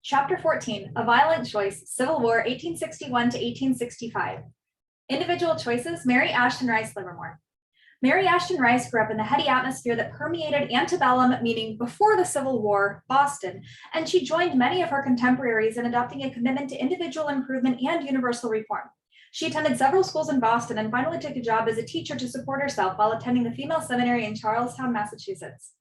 Chapter 14, A Violent Choice, Civil War, 1861 to 1865. Individual choices, Mary Ashton Rice Livermore. Mary Ashton Rice grew up in the heady atmosphere that permeated antebellum, meaning before the Civil War, Boston, and she joined many of her contemporaries in adopting a commitment to individual improvement and universal reform. She attended several schools in Boston and finally took a job as a teacher to support herself while attending the female seminary in Charlestown, Massachusetts.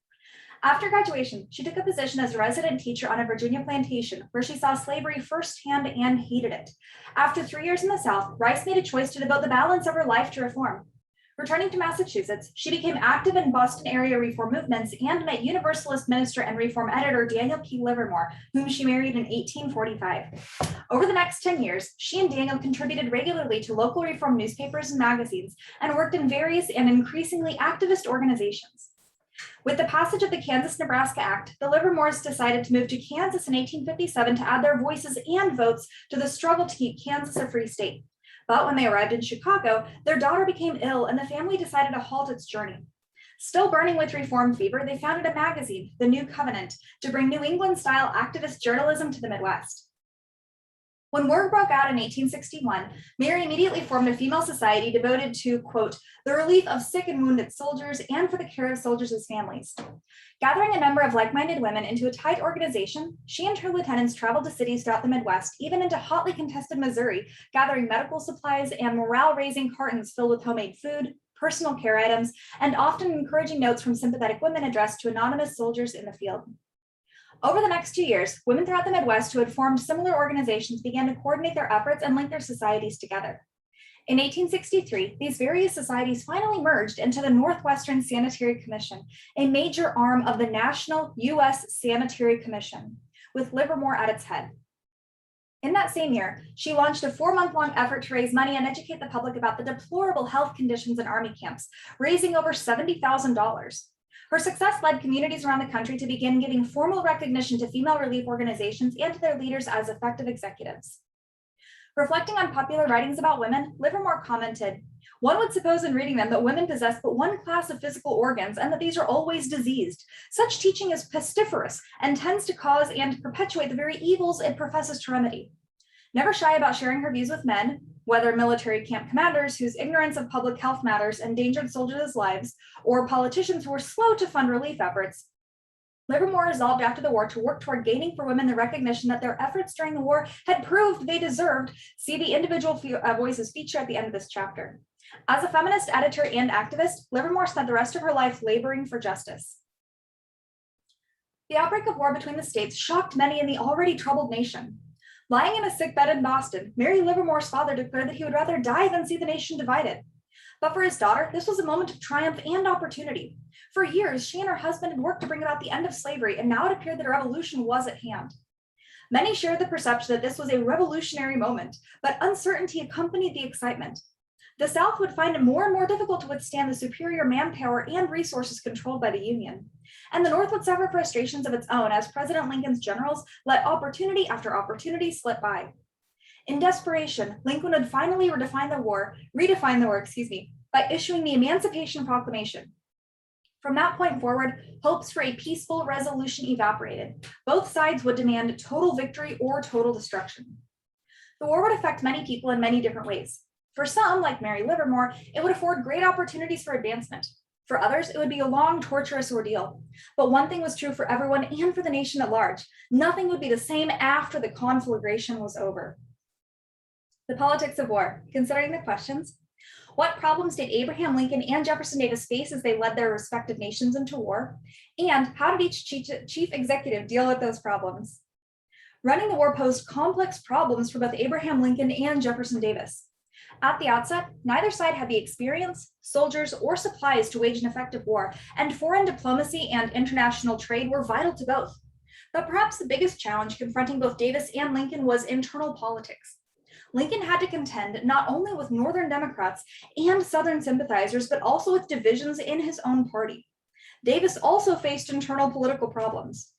After graduation, she took a position as a resident teacher on a Virginia plantation, where she saw slavery firsthand and hated it. After 3 years in the South, Rice made a choice to devote the balance of her life to reform. Returning to Massachusetts, she became active in Boston area reform movements and met Universalist minister and reform editor Daniel P. Livermore, whom she married in 1845. Over the next 10 years, she and Daniel contributed regularly to local reform newspapers and magazines and worked in various and increasingly activist organizations. With the passage of the Kansas-Nebraska Act, the Livermores decided to move to Kansas in 1857 to add their voices and votes to the struggle to keep Kansas a free state. But when they arrived in Chicago, their daughter became ill and the family decided to halt its journey. Still burning with reform fever, they founded a magazine, The New Covenant, to bring New England-style activist journalism to the Midwest. When war broke out in 1861, Mary immediately formed a female society devoted to, quote, the relief of sick and wounded soldiers and for the care of soldiers' families. Gathering a number of like-minded women into a tight organization, she and her lieutenants traveled to cities throughout the Midwest, even into hotly contested Missouri, gathering medical supplies and morale-raising cartons filled with homemade food, personal care items, and often encouraging notes from sympathetic women addressed to anonymous soldiers in the field. Over the next 2 years, women throughout the Midwest who had formed similar organizations began to coordinate their efforts and link their societies together. In 1863, these various societies finally merged into the Northwestern Sanitary Commission, a major arm of the National U.S. Sanitary Commission, with Livermore at its head. In that same year, she launched a 4-month-long effort to raise money and educate the public about the deplorable health conditions in army camps, raising over $70,000. Her success led communities around the country to begin giving formal recognition to female relief organizations and to their leaders as effective executives. Reflecting on popular writings about women, Livermore commented, "One would suppose in reading them that women possess but one class of physical organs and that these are always diseased. Such teaching is pestiferous and tends to cause and perpetuate the very evils it professes to remedy." Never shy about sharing her views with men, whether military camp commanders whose ignorance of public health matters endangered soldiers' lives, or politicians who were slow to fund relief efforts, Livermore resolved after the war to work toward gaining for women the recognition that their efforts during the war had proved they deserved. See the individual voices feature at the end of this chapter. As a feminist editor and activist, Livermore spent the rest of her life laboring for justice. The outbreak of war between the states shocked many in the already troubled nation. Lying in a sickbed in Boston, Mary Livermore's father declared that he would rather die than see the nation divided. But for his daughter, this was a moment of triumph and opportunity. For years, she and her husband had worked to bring about the end of slavery, and now it appeared that a revolution was at hand. Many shared the perception that this was a revolutionary moment, but uncertainty accompanied the excitement. The South would find it more and more difficult to withstand the superior manpower and resources controlled by the Union. And the North would suffer frustrations of its own as President Lincoln's generals let opportunity after opportunity slip by. In desperation, Lincoln would finally redefine the war, by issuing the Emancipation Proclamation. From that point forward, hopes for a peaceful resolution evaporated. Both sides would demand total victory or total destruction. The war would affect many people in many different ways. For some, like Mary Livermore, it would afford great opportunities for advancement. For others, it would be a long, torturous ordeal. But one thing was true for everyone and for the nation at large: nothing would be the same after the conflagration was over. The politics of war. Considering the questions: what problems did Abraham Lincoln and Jefferson Davis face as they led their respective nations into war? And how did each chief executive deal with those problems? Running the war posed complex problems for both Abraham Lincoln and Jefferson Davis. At the outset, neither side had the experience, soldiers, or supplies to wage an effective war, and foreign diplomacy and international trade were vital to both. But perhaps the biggest challenge confronting both Davis and Lincoln was internal politics. Lincoln had to contend not only with Northern Democrats and Southern sympathizers, but also with divisions in his own party. Davis also faced internal political problems.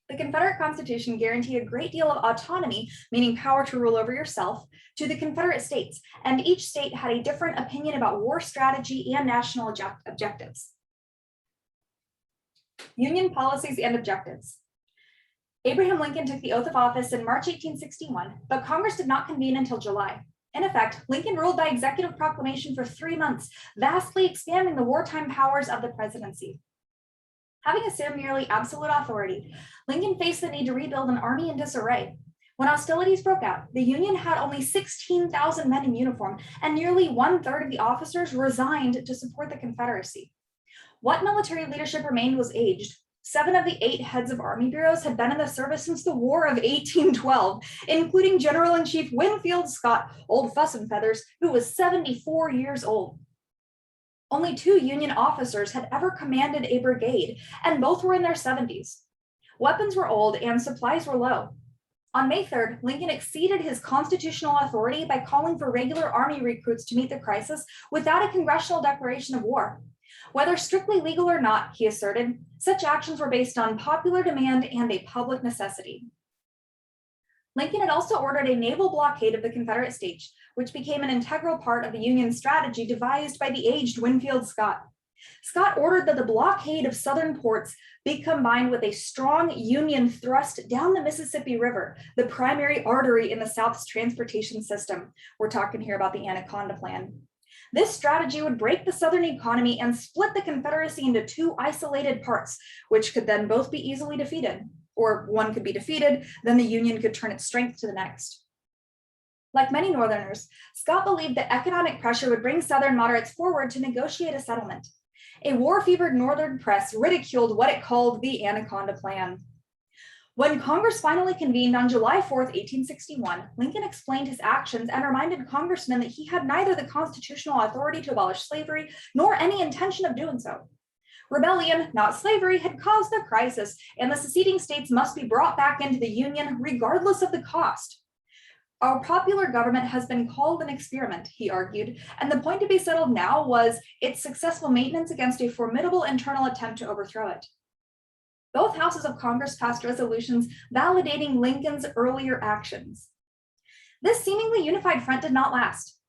The Confederate Constitution guaranteed a great deal of autonomy, meaning power to rule over yourself, to the Confederate states, and each state had a different opinion about war strategy and national objectives. Union policies and objectives. Abraham Lincoln took the oath of office in March 1861, but Congress did not convene until July. In effect, Lincoln ruled by executive proclamation for 3 months, vastly expanding the wartime powers of the presidency. Having assumed nearly absolute authority, Lincoln faced the need to rebuild an army in disarray. When hostilities broke out, the Union had only 16,000 men in uniform, and nearly 1/3 of the officers resigned to support the Confederacy. What military leadership remained was aged. 7 of the 8 heads of army bureaus had been in the service since the War of 1812, including General-in-Chief Winfield Scott, Old Fuss and Feathers, who was 74 years old. Only 2 Union officers had ever commanded a brigade, and both were in their 70s. Weapons were old and supplies were low. On May 3rd, Lincoln exceeded his constitutional authority by calling for regular army recruits to meet the crisis without a congressional declaration of war. Whether strictly legal or not, he asserted, such actions were based on popular demand and a public necessity. Lincoln had also ordered a naval blockade of the Confederate states, which became an integral part of the Union strategy devised by the aged Winfield Scott. Scott ordered that the blockade of southern ports be combined with a strong Union thrust down the Mississippi River, the primary artery in the South's transportation system. We're talking here about the Anaconda Plan. This strategy would break the Southern economy and split the Confederacy into 2 isolated parts, which could then both be easily defeated. Or one could be defeated, then the Union could turn its strength to the next. Like many Northerners, Scott believed that economic pressure would bring Southern moderates forward to negotiate a settlement. A war-fevered Northern press ridiculed what it called the Anaconda Plan. When Congress finally convened on July 4th, 1861, Lincoln explained his actions and reminded congressmen that he had neither the constitutional authority to abolish slavery nor any intention of doing so. Rebellion, not slavery, had caused the crisis, and the seceding states must be brought back into the Union regardless of the cost. Our popular government has been called an experiment, he argued, and the point to be settled now was its successful maintenance against a formidable internal attempt to overthrow it. Both houses of Congress passed resolutions validating Lincoln's earlier actions. This seemingly unified front did not last.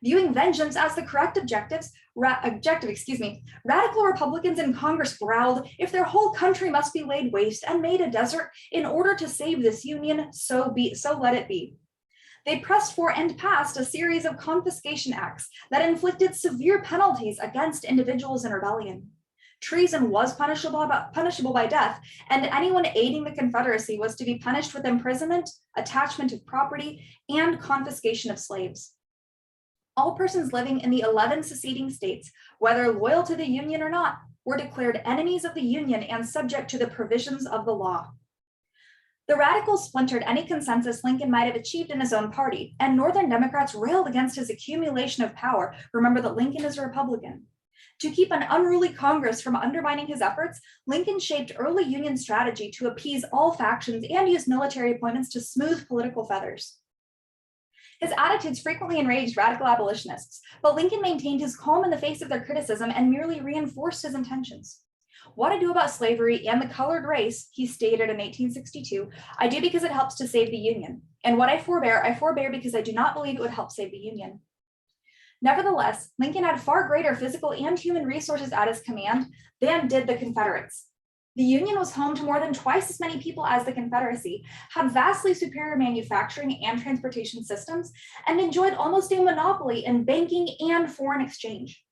Viewing vengeance as the correct objective, radical Republicans in Congress growled, if their whole country must be laid waste and made a desert in order to save this Union, so let it be. They pressed for and passed a series of confiscation acts that inflicted severe penalties against individuals in rebellion. Treason was punishable by death, and anyone aiding the Confederacy was to be punished with imprisonment, attachment of property, and confiscation of slaves. All persons living in the 11 seceding states, whether loyal to the Union or not, were declared enemies of the Union and subject to the provisions of the law. The radicals splintered any consensus Lincoln might have achieved in his own party, and Northern Democrats railed against his accumulation of power. Remember that Lincoln is a Republican. To keep an unruly Congress from undermining his efforts, Lincoln shaped early Union strategy to appease all factions and use military appointments to smooth political feathers. His attitudes frequently enraged radical abolitionists, but Lincoln maintained his calm in the face of their criticism and merely reinforced his intentions. What I do about slavery and the colored race, he stated in 1862, I do because it helps to save the Union. And what I forbear because I do not believe it would help save the Union. Nevertheless, Lincoln had far greater physical and human resources at his command than did the Confederates. The Union was home to more than twice as many people as the Confederacy, had vastly superior manufacturing and transportation systems, and enjoyed almost a monopoly in banking and foreign exchange.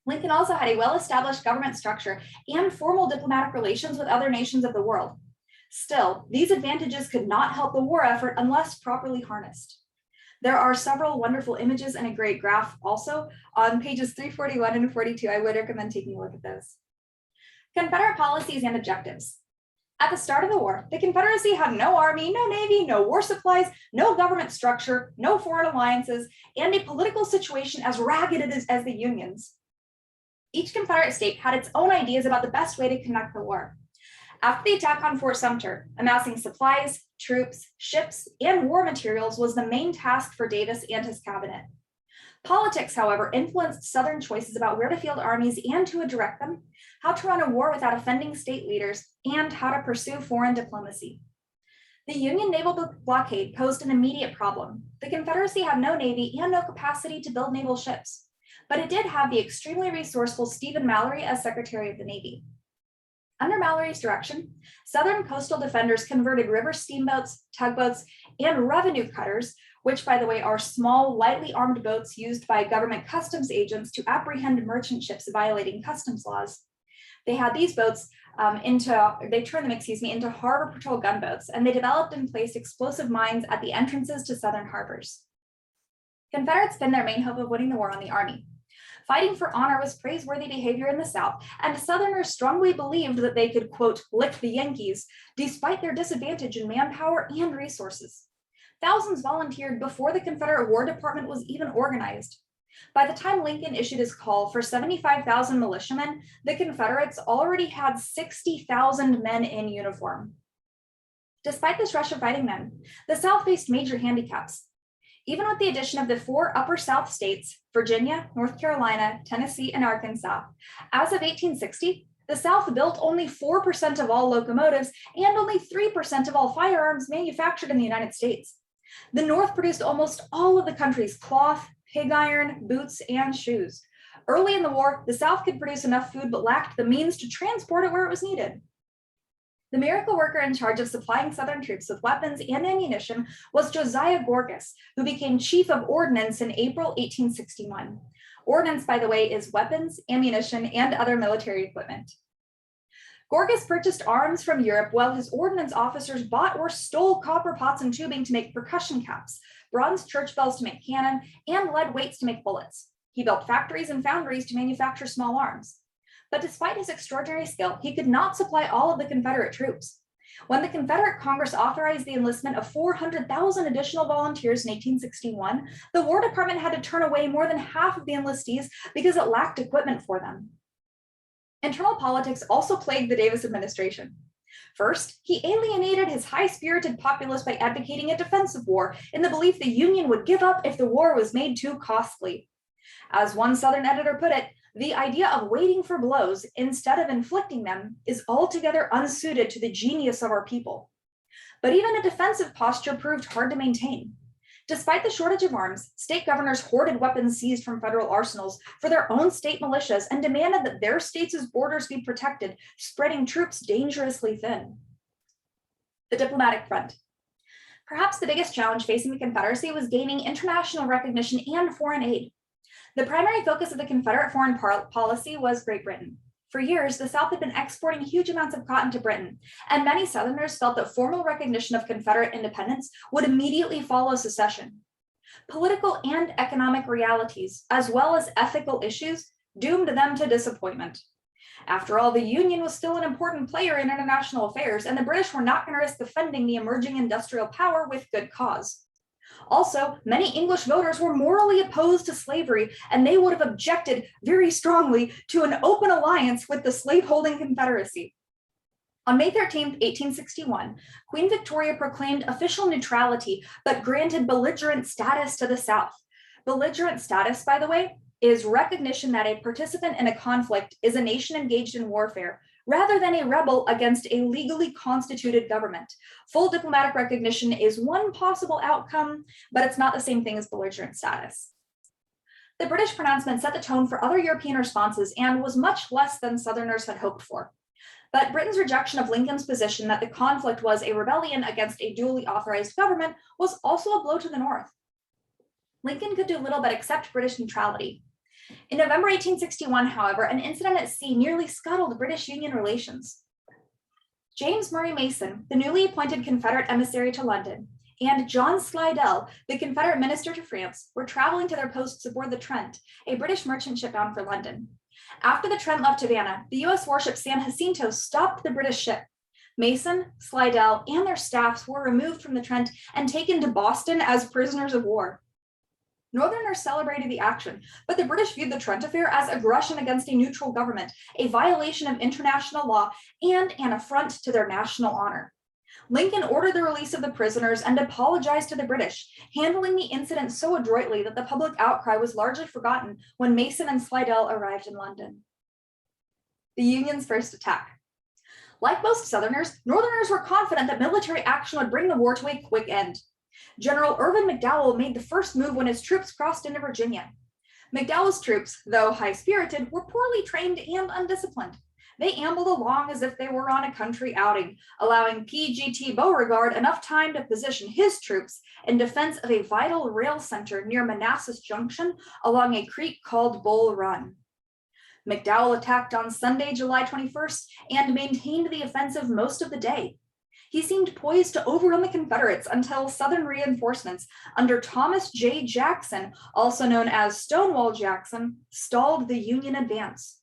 Lincoln also had a well-established government structure and formal diplomatic relations with other nations of the world. Still, these advantages could not help the war effort unless properly harnessed. There are several wonderful images and a great graph also on pages 341 and 42. I would recommend taking a look at those. Confederate policies and objectives. At the start of the war, the Confederacy had no army, no navy, no war supplies, no government structure, no foreign alliances, and a political situation as ragged as the Union's. Each Confederate state had its own ideas about the best way to conduct the war. After the attack on Fort Sumter, amassing supplies, troops, ships, and war materials was the main task for Davis and his cabinet. Politics, however, influenced Southern choices about where to field armies and who would direct them, how to run a war without offending state leaders, and how to pursue foreign diplomacy. The Union naval blockade posed an immediate problem. The Confederacy had no navy and no capacity to build naval ships, but it did have the extremely resourceful Stephen Mallory as Secretary of the Navy. Under Mallory's direction, Southern coastal defenders converted river steamboats, tugboats, and revenue cutters, which, by the way, are small, lightly armed boats used by government customs agents to apprehend merchant ships violating customs laws. They had these boats turned them into harbor patrol gunboats, and they developed and placed explosive mines at the entrances to Southern harbors. Confederates pinned their main hope of winning the war on the Army. Fighting for honor was praiseworthy behavior in the South, and Southerners strongly believed that they could, quote, lick the Yankees, despite their disadvantage in manpower and resources. Thousands volunteered before the Confederate War Department was even organized. By the time Lincoln issued his call for 75,000 militiamen, the Confederates already had 60,000 men in uniform. Despite this rush of fighting men, the South faced major handicaps. Even with the addition of the 4 upper South states, Virginia, North Carolina, Tennessee, and Arkansas, as of 1860, the South built only 4% of all locomotives and only 3% of all firearms manufactured in the United States. The North produced almost all of the country's cloth, pig iron, boots, and shoes. Early in the war, the South could produce enough food but lacked the means to transport it where it was needed. The miracle worker in charge of supplying Southern troops with weapons and ammunition was Josiah Gorgas, who became chief of ordnance in April 1861. Ordnance, by the way, is weapons, ammunition, and other military equipment. Gorgas purchased arms from Europe while his ordnance officers bought or stole copper pots and tubing to make percussion caps, bronze church bells to make cannon, and lead weights to make bullets. He built factories and foundries to manufacture small arms. But despite his extraordinary skill, he could not supply all of the Confederate troops. When the Confederate Congress authorized the enlistment of 400,000 additional volunteers in 1861, the War Department had to turn away more than half of the enlistees because it lacked equipment for them. Internal politics also plagued the Davis administration. First, he alienated his high-spirited populace by advocating a defensive war in the belief the Union would give up if the war was made too costly. As one Southern editor put it, the idea of waiting for blows instead of inflicting them is altogether unsuited to the genius of our people. But even a defensive posture proved hard to maintain. Despite the shortage of arms, state governors hoarded weapons seized from federal arsenals for their own state militias and demanded that their states' borders be protected, spreading troops dangerously thin. The diplomatic front. Perhaps the biggest challenge facing the Confederacy was gaining international recognition and foreign aid. The primary focus of the Confederate foreign policy was Great Britain. For years, the South had been exporting huge amounts of cotton to Britain, and many Southerners felt that formal recognition of Confederate independence would immediately follow secession. Political and economic realities, as well as ethical issues, doomed them to disappointment. After all, the Union was still an important player in international affairs, and the British were not going to risk offending the emerging industrial power with good cause. Also, many English voters were morally opposed to slavery, and they would have objected very strongly to an open alliance with the slaveholding Confederacy. On May 13, 1861, Queen Victoria proclaimed official neutrality, but granted belligerent status to the South. Belligerent status, by the way, is recognition that a participant in a conflict is a nation engaged in warfare, rather than a rebel against a legally constituted government. Full diplomatic recognition is one possible outcome, but it's not the same thing as belligerent status. The British pronouncement set the tone for other European responses and was much less than Southerners had hoped for. But Britain's rejection of Lincoln's position that the conflict was a rebellion against a duly authorized government was also a blow to the North. Lincoln could do little but accept British neutrality. In November 1861, however, an incident at sea nearly scuttled British-Union relations. James Murray Mason, the newly appointed Confederate emissary to London, and John Slidell, the Confederate minister to France, were traveling to their posts aboard the Trent, a British merchant ship bound for London. After the Trent left Havana, the U.S. warship San Jacinto stopped the British ship. Mason, Slidell, and their staffs were removed from the Trent and taken to Boston as prisoners of war. Northerners celebrated the action, but the British viewed the Trent affair as aggression against a neutral government, a violation of international law, and an affront to their national honor. Lincoln ordered the release of the prisoners and apologized to the British, handling the incident so adroitly that the public outcry was largely forgotten when Mason and Slidell arrived in London. The Union's first attack. Like most Southerners, Northerners were confident that military action would bring the war to a quick end. General Irvin McDowell made the first move when his troops crossed into Virginia. McDowell's troops, though high-spirited, were poorly trained and undisciplined. They ambled along as if they were on a country outing, allowing PGT Beauregard enough time to position his troops in defense of a vital rail center near Manassas Junction along a creek called Bull Run. McDowell attacked on Sunday, July 21st, and maintained the offensive most of the day. He seemed poised to overrun the Confederates until Southern reinforcements under Thomas J. Jackson, also known as Stonewall Jackson, stalled the Union advance.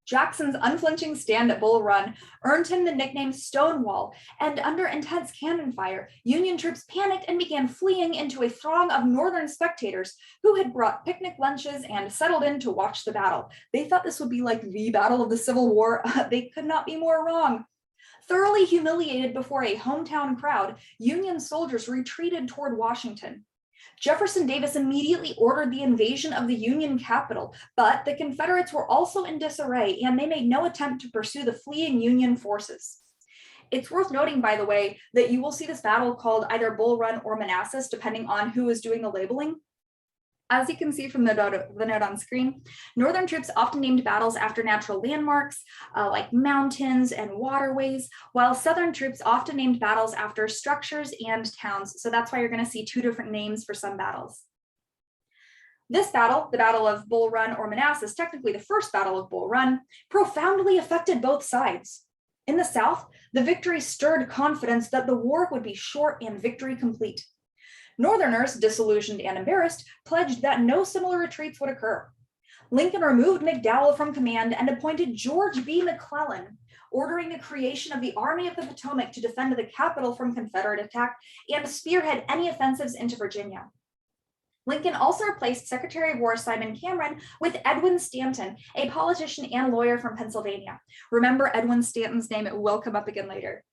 Jackson's unflinching stand at Bull Run earned him the nickname Stonewall, and under intense cannon fire, Union troops panicked and began fleeing into a throng of Northern spectators who had brought picnic lunches and settled in to watch the battle. They thought this would be like the battle of the Civil War. They could not be more wrong. Thoroughly humiliated before a hometown crowd, Union soldiers retreated toward Washington. Jefferson Davis immediately ordered the invasion of the Union capital, but the Confederates were also in disarray, and they made no attempt to pursue the fleeing Union forces. It's worth noting, by the way, that you will see this battle called either Bull Run or Manassas, depending on who is doing the labeling. As you can see from the note on screen, Northern troops often named battles after natural landmarks like mountains and waterways, while Southern troops often named battles after structures and towns. So that's why you're going to see two different names for some battles. This battle, the Battle of Bull Run or Manassas, technically the first Battle of Bull Run, profoundly affected both sides. In the South, the victory stirred confidence that the war would be short and victory complete. Northerners, disillusioned and embarrassed, pledged that no similar retreats would occur. Lincoln removed McDowell from command and appointed George B. McClellan, ordering the creation of the Army of the Potomac to defend the capital from Confederate attack and spearhead any offensives into Virginia. Lincoln also replaced Secretary of War Simon Cameron with Edwin Stanton, a politician and lawyer from Pennsylvania. Remember Edwin Stanton's name, it will come up again later.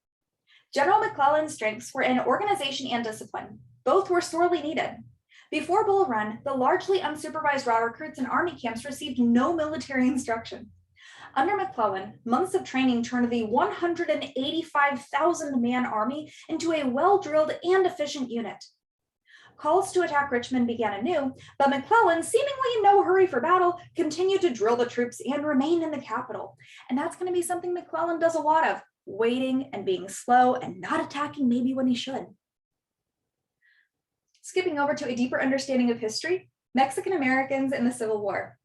General McClellan's strengths were in organization and discipline. Both were sorely needed. Before Bull Run, the largely unsupervised raw recruits in army camps received no military instruction. Under McClellan, months of training turned the 185,000-man army into a well-drilled and efficient unit. Calls to attack Richmond began anew, but McClellan, seemingly in no hurry for battle, continued to drill the troops and remain in the capital. And that's going to be something McClellan does a lot of, waiting and being slow and not attacking maybe when he should. Skipping over to a deeper understanding of history, Mexican Americans in the Civil War.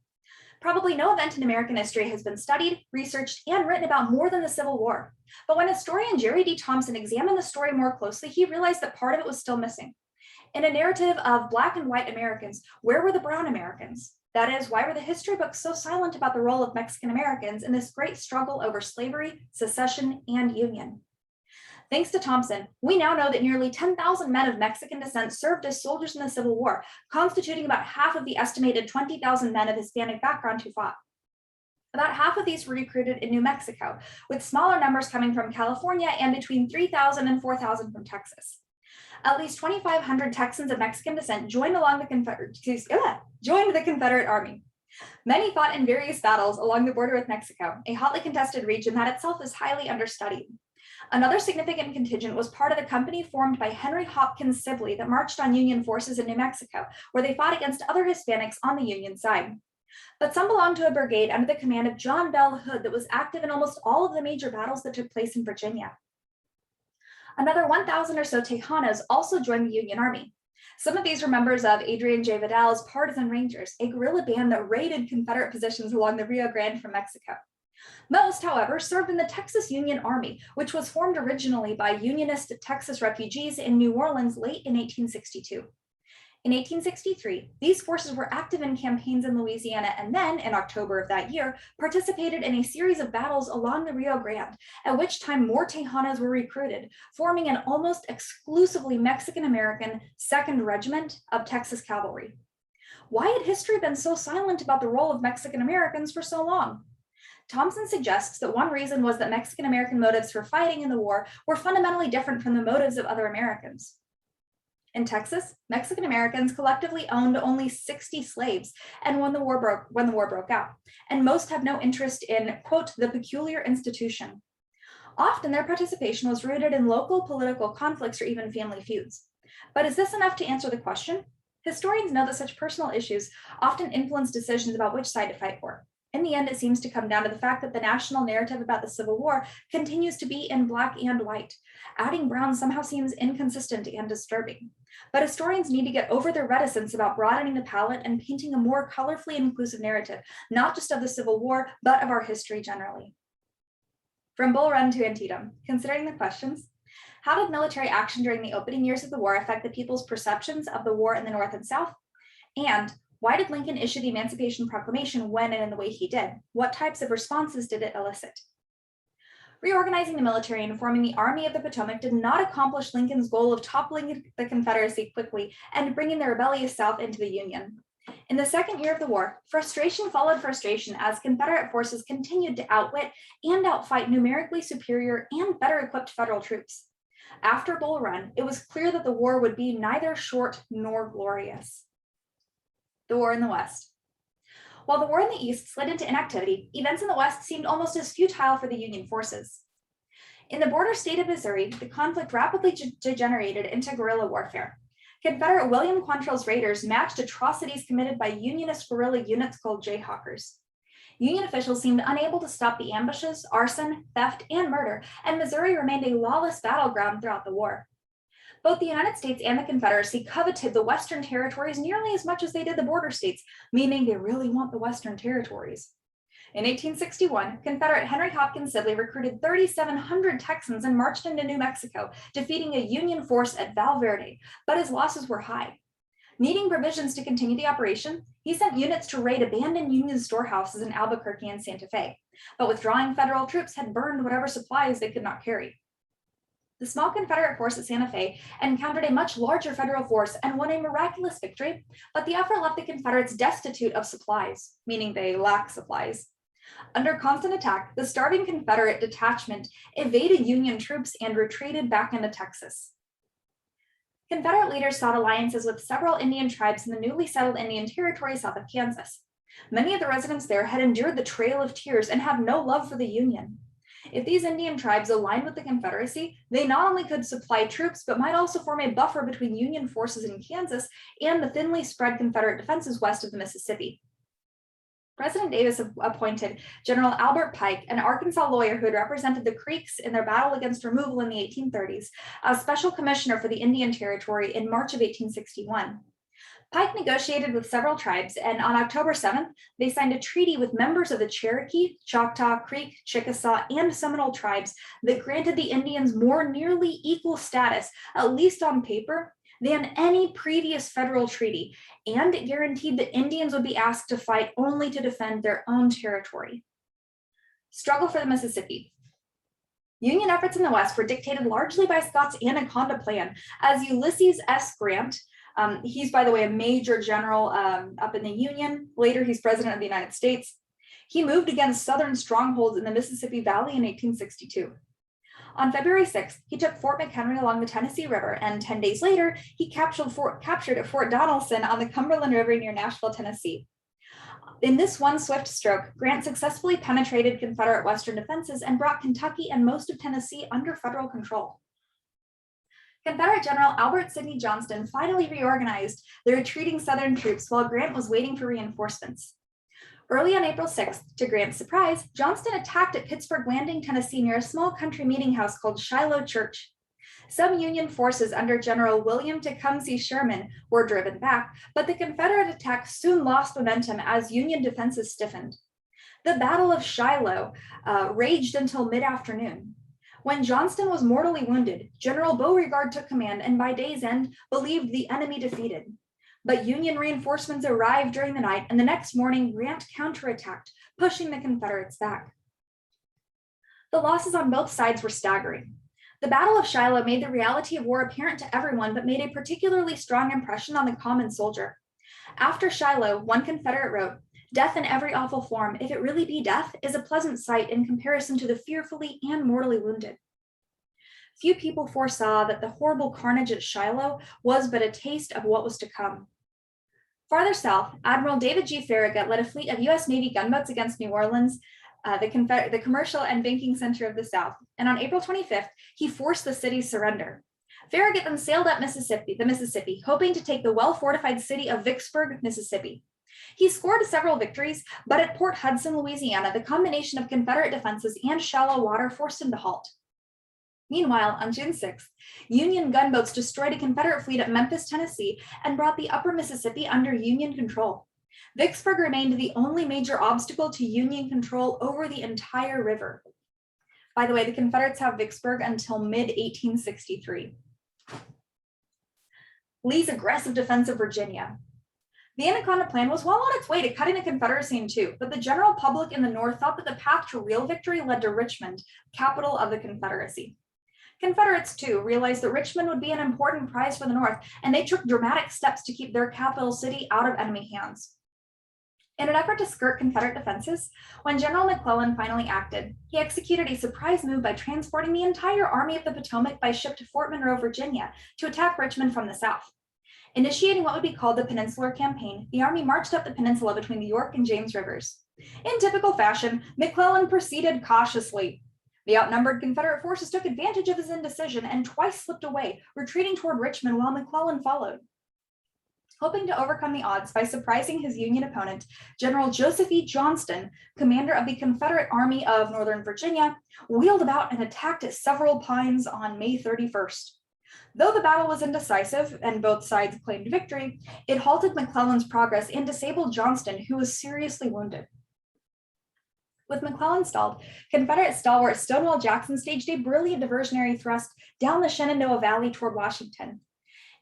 Probably no event in American history has been studied, researched, and written about more than the Civil War. But when historian Jerry D. Thompson examined the story more closely, he realized that part of it was still missing. In a narrative of Black and white Americans, where were the brown Americans? That is, why were the history books so silent about the role of Mexican Americans in this great struggle over slavery, secession, and Union? Thanks to Thompson, we now know that nearly 10,000 men of Mexican descent served as soldiers in the Civil War, constituting about half of the estimated 20,000 men of Hispanic background who fought. About half of these were recruited in New Mexico, with smaller numbers coming from California and between 3,000 and 4,000 from Texas. At least 2,500 Texans of Mexican descent joined the Confederate Army. Many fought in various battles along the border with Mexico, a hotly contested region that itself is highly understudied. Another significant contingent was part of the company formed by Henry Hopkins Sibley that marched on Union forces in New Mexico, where they fought against other Hispanics on the Union side. But some belonged to a brigade under the command of John Bell Hood that was active in almost all of the major battles that took place in Virginia. Another 1,000 or so Tejanos also joined the Union Army. Some of these were members of Adrian J. Vidal's Partisan Rangers, a guerrilla band that raided Confederate positions along the Rio Grande from Mexico. Most, however, served in the Texas Union Army, which was formed originally by Unionist Texas refugees in New Orleans late in 1862. In 1863, these forces were active in campaigns in Louisiana and then, in October of that year, participated in a series of battles along the Rio Grande, at which time more Tejanos were recruited, forming an almost exclusively Mexican-American 2nd Regiment of Texas Cavalry. Why had history been so silent about the role of Mexican Americans for so long? Thompson suggests that one reason was that Mexican American motives for fighting in the war were fundamentally different from the motives of other Americans. In Texas, Mexican Americans collectively owned only 60 slaves, and when the war broke out, and most had no interest in, quote, the peculiar institution. Often their participation was rooted in local political conflicts or even family feuds. But is this enough to answer the question? Historians know that such personal issues often influence decisions about which side to fight for. In the end, it seems to come down to the fact that the national narrative about the Civil War continues to be in black and white. Adding brown somehow seems inconsistent and disturbing. But historians need to get over their reticence about broadening the palette and painting a more colorfully inclusive narrative, not just of the Civil War, but of our history generally. From Bull Run to Antietam, considering the questions, how did military action during the opening years of the war affect the people's perceptions of the war in the North and South? And why did Lincoln issue the Emancipation Proclamation when and in the way he did? What types of responses did it elicit? Reorganizing the military and forming the Army of the Potomac did not accomplish Lincoln's goal of toppling the Confederacy quickly and bringing the rebellious South into the Union. In the second year of the war, frustration followed frustration as Confederate forces continued to outwit and outfight numerically superior and better equipped Federal troops. After Bull Run, it was clear that the war would be neither short nor glorious. The War in the West. While the war in the East slid into inactivity, events in the West seemed almost as futile for the Union forces. In the border state of Missouri, the conflict rapidly degenerated into guerrilla warfare. Confederate William Quantrill's raiders matched atrocities committed by Unionist guerrilla units called Jayhawkers. Union officials seemed unable to stop the ambushes, arson, theft, and murder, and Missouri remained a lawless battleground throughout the war. Both the United States and the Confederacy coveted the Western territories nearly as much as they did the border states, meaning they really want the Western territories. In 1861, Confederate Henry Hopkins Sibley recruited 3,700 Texans and marched into New Mexico, defeating a Union force at Val Verde, but his losses were high. Needing provisions to continue the operation, he sent units to raid abandoned Union storehouses in Albuquerque and Santa Fe, but withdrawing Federal troops had burned whatever supplies they could not carry. The small Confederate force at Santa Fe encountered a much larger Federal force and won a miraculous victory, but the effort left the Confederates destitute of supplies, meaning they lacked supplies. Under constant attack, the starving Confederate detachment evaded Union troops and retreated back into Texas. Confederate leaders sought alliances with several Indian tribes in the newly settled Indian Territory south of Kansas. Many of the residents there had endured the Trail of Tears and had no love for the Union. If these Indian tribes aligned with the Confederacy, they not only could supply troops, but might also form a buffer between Union forces in Kansas and the thinly spread Confederate defenses west of the Mississippi. President Davis appointed General Albert Pike, an Arkansas lawyer who had represented the Creeks in their battle against removal in the 1830s, as special commissioner for the Indian Territory in March of 1861. Pike negotiated with several tribes, and on October 7th, they signed a treaty with members of the Cherokee, Choctaw, Creek, Chickasaw, and Seminole tribes that granted the Indians more nearly equal status, at least on paper, than any previous Federal treaty, and it guaranteed that Indians would be asked to fight only to defend their own territory. Struggle for the Mississippi. Union efforts in the West were dictated largely by Scott's Anaconda Plan, as Ulysses S. Grant, he's, by the way, a major general up in the Union. Later, he's president of the United States. He moved against Southern strongholds in the Mississippi Valley in 1862. On February 6th, he took Fort McHenry along the Tennessee River, and 10 days later, he captured Fort Donelson on the Cumberland River near Nashville, Tennessee. In this one swift stroke, Grant successfully penetrated Confederate Western defenses and brought Kentucky and most of Tennessee under Federal control. Confederate General Albert Sidney Johnston finally reorganized the retreating Southern troops while Grant was waiting for reinforcements. Early on April 6th, to Grant's surprise, Johnston attacked at Pittsburgh Landing, Tennessee, near a small country meeting house called Shiloh Church. Some Union forces under General William Tecumseh Sherman were driven back, but the Confederate attack soon lost momentum as Union defenses stiffened. The Battle of Shiloh raged until mid-afternoon. When Johnston was mortally wounded, General Beauregard took command and by day's end believed the enemy defeated. But Union reinforcements arrived during the night, and the next morning Grant counterattacked, pushing the Confederates back. The losses on both sides were staggering. The Battle of Shiloh made the reality of war apparent to everyone, but made a particularly strong impression on the common soldier. After Shiloh, one Confederate wrote, "Death in every awful form, if it really be death, is a pleasant sight in comparison to the fearfully and mortally wounded." Few people foresaw that the horrible carnage at Shiloh was but a taste of what was to come. Farther south, Admiral David G. Farragut led a fleet of U.S. Navy gunboats against New Orleans, the commercial and banking center of the South, and on April 25th, he forced the city's surrender. Farragut then sailed up the Mississippi, hoping to take the well-fortified city of Vicksburg, Mississippi. He scored several victories, but at Port Hudson, Louisiana, the combination of Confederate defenses and shallow water forced him to halt. Meanwhile, on June 6th, Union gunboats destroyed a Confederate fleet at Memphis, Tennessee, and brought the upper Mississippi under Union control. Vicksburg remained the only major obstacle to Union control over the entire river. By the way, the Confederates have Vicksburg until mid-1863. Lee's aggressive defense of Virginia. The Anaconda Plan was well on its way to cutting the Confederacy in two, but the general public in the North thought that the path to real victory led to Richmond, capital of the Confederacy. Confederates, too, realized that Richmond would be an important prize for the North, and they took dramatic steps to keep their capital city out of enemy hands. In an effort to skirt Confederate defenses, when General McClellan finally acted, he executed a surprise move by transporting the entire Army of the Potomac by ship to Fort Monroe, Virginia, to attack Richmond from the south. Initiating what would be called the Peninsular Campaign, the Army marched up the peninsula between the York and James Rivers. In typical fashion, McClellan proceeded cautiously. The outnumbered Confederate forces took advantage of his indecision and twice slipped away, retreating toward Richmond while McClellan followed. Hoping to overcome the odds by surprising his Union opponent, General Joseph E. Johnston, commander of the Confederate Army of Northern Virginia, wheeled about and attacked at Several Pines on May 31st. Though the battle was indecisive and both sides claimed victory, it halted McClellan's progress and disabled Johnston, who was seriously wounded. With McClellan stalled, Confederate stalwart Stonewall Jackson staged a brilliant diversionary thrust down the Shenandoah Valley toward Washington.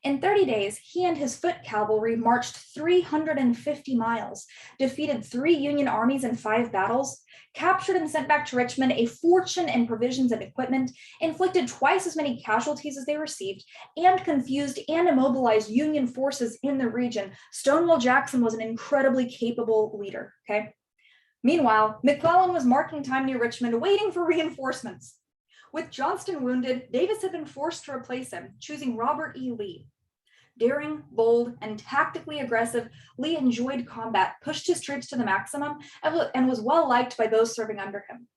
In 30 days, he and his foot cavalry marched 350 miles, defeated 3 Union armies in 5 battles, captured and sent back to Richmond a fortune in provisions and equipment, inflicted twice as many casualties as they received, and confused and immobilized Union forces in the region. Stonewall Jackson was an incredibly capable leader, okay? Meanwhile, McClellan was marking time near Richmond, waiting for reinforcements. With Johnston wounded, Davis had been forced to replace him, choosing Robert E. Lee. Daring, bold, and tactically aggressive, Lee enjoyed combat, pushed his troops to the maximum, and was well liked by those serving under him.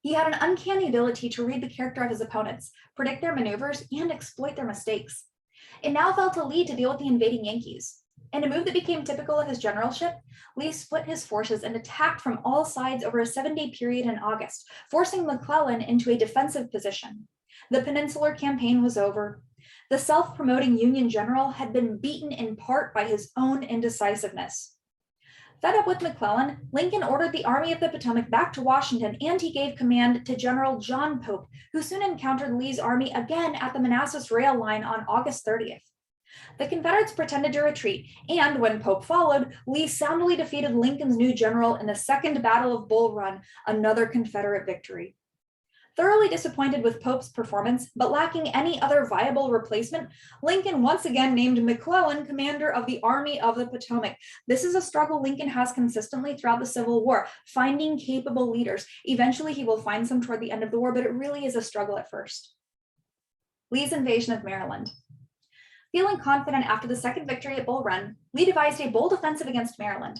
He had an uncanny ability to read the character of his opponents, predict their maneuvers, and exploit their mistakes. It now fell to Lee to deal with the invading Yankees. In a move that became typical of his generalship, Lee split his forces and attacked from all sides over a 7-day period in August, forcing McClellan into a defensive position. The Peninsular Campaign was over. The self-promoting Union general had been beaten in part by his own indecisiveness. Fed up with McClellan, Lincoln ordered the Army of the Potomac back to Washington, and he gave command to General John Pope, who soon encountered Lee's army again at the Manassas rail line on August 30th. The Confederates pretended to retreat, and when Pope followed, Lee soundly defeated Lincoln's new general in the Second Battle of Bull Run, another Confederate victory. Thoroughly disappointed with Pope's performance, but lacking any other viable replacement, Lincoln once again named McClellan commander of the Army of the Potomac. This is a struggle Lincoln has consistently throughout the Civil War, finding capable leaders. Eventually, he will find some toward the end of the war, but it really is a struggle at first. Lee's invasion of Maryland. Feeling confident after the second victory at Bull Run, Lee devised a bold offensive against Maryland.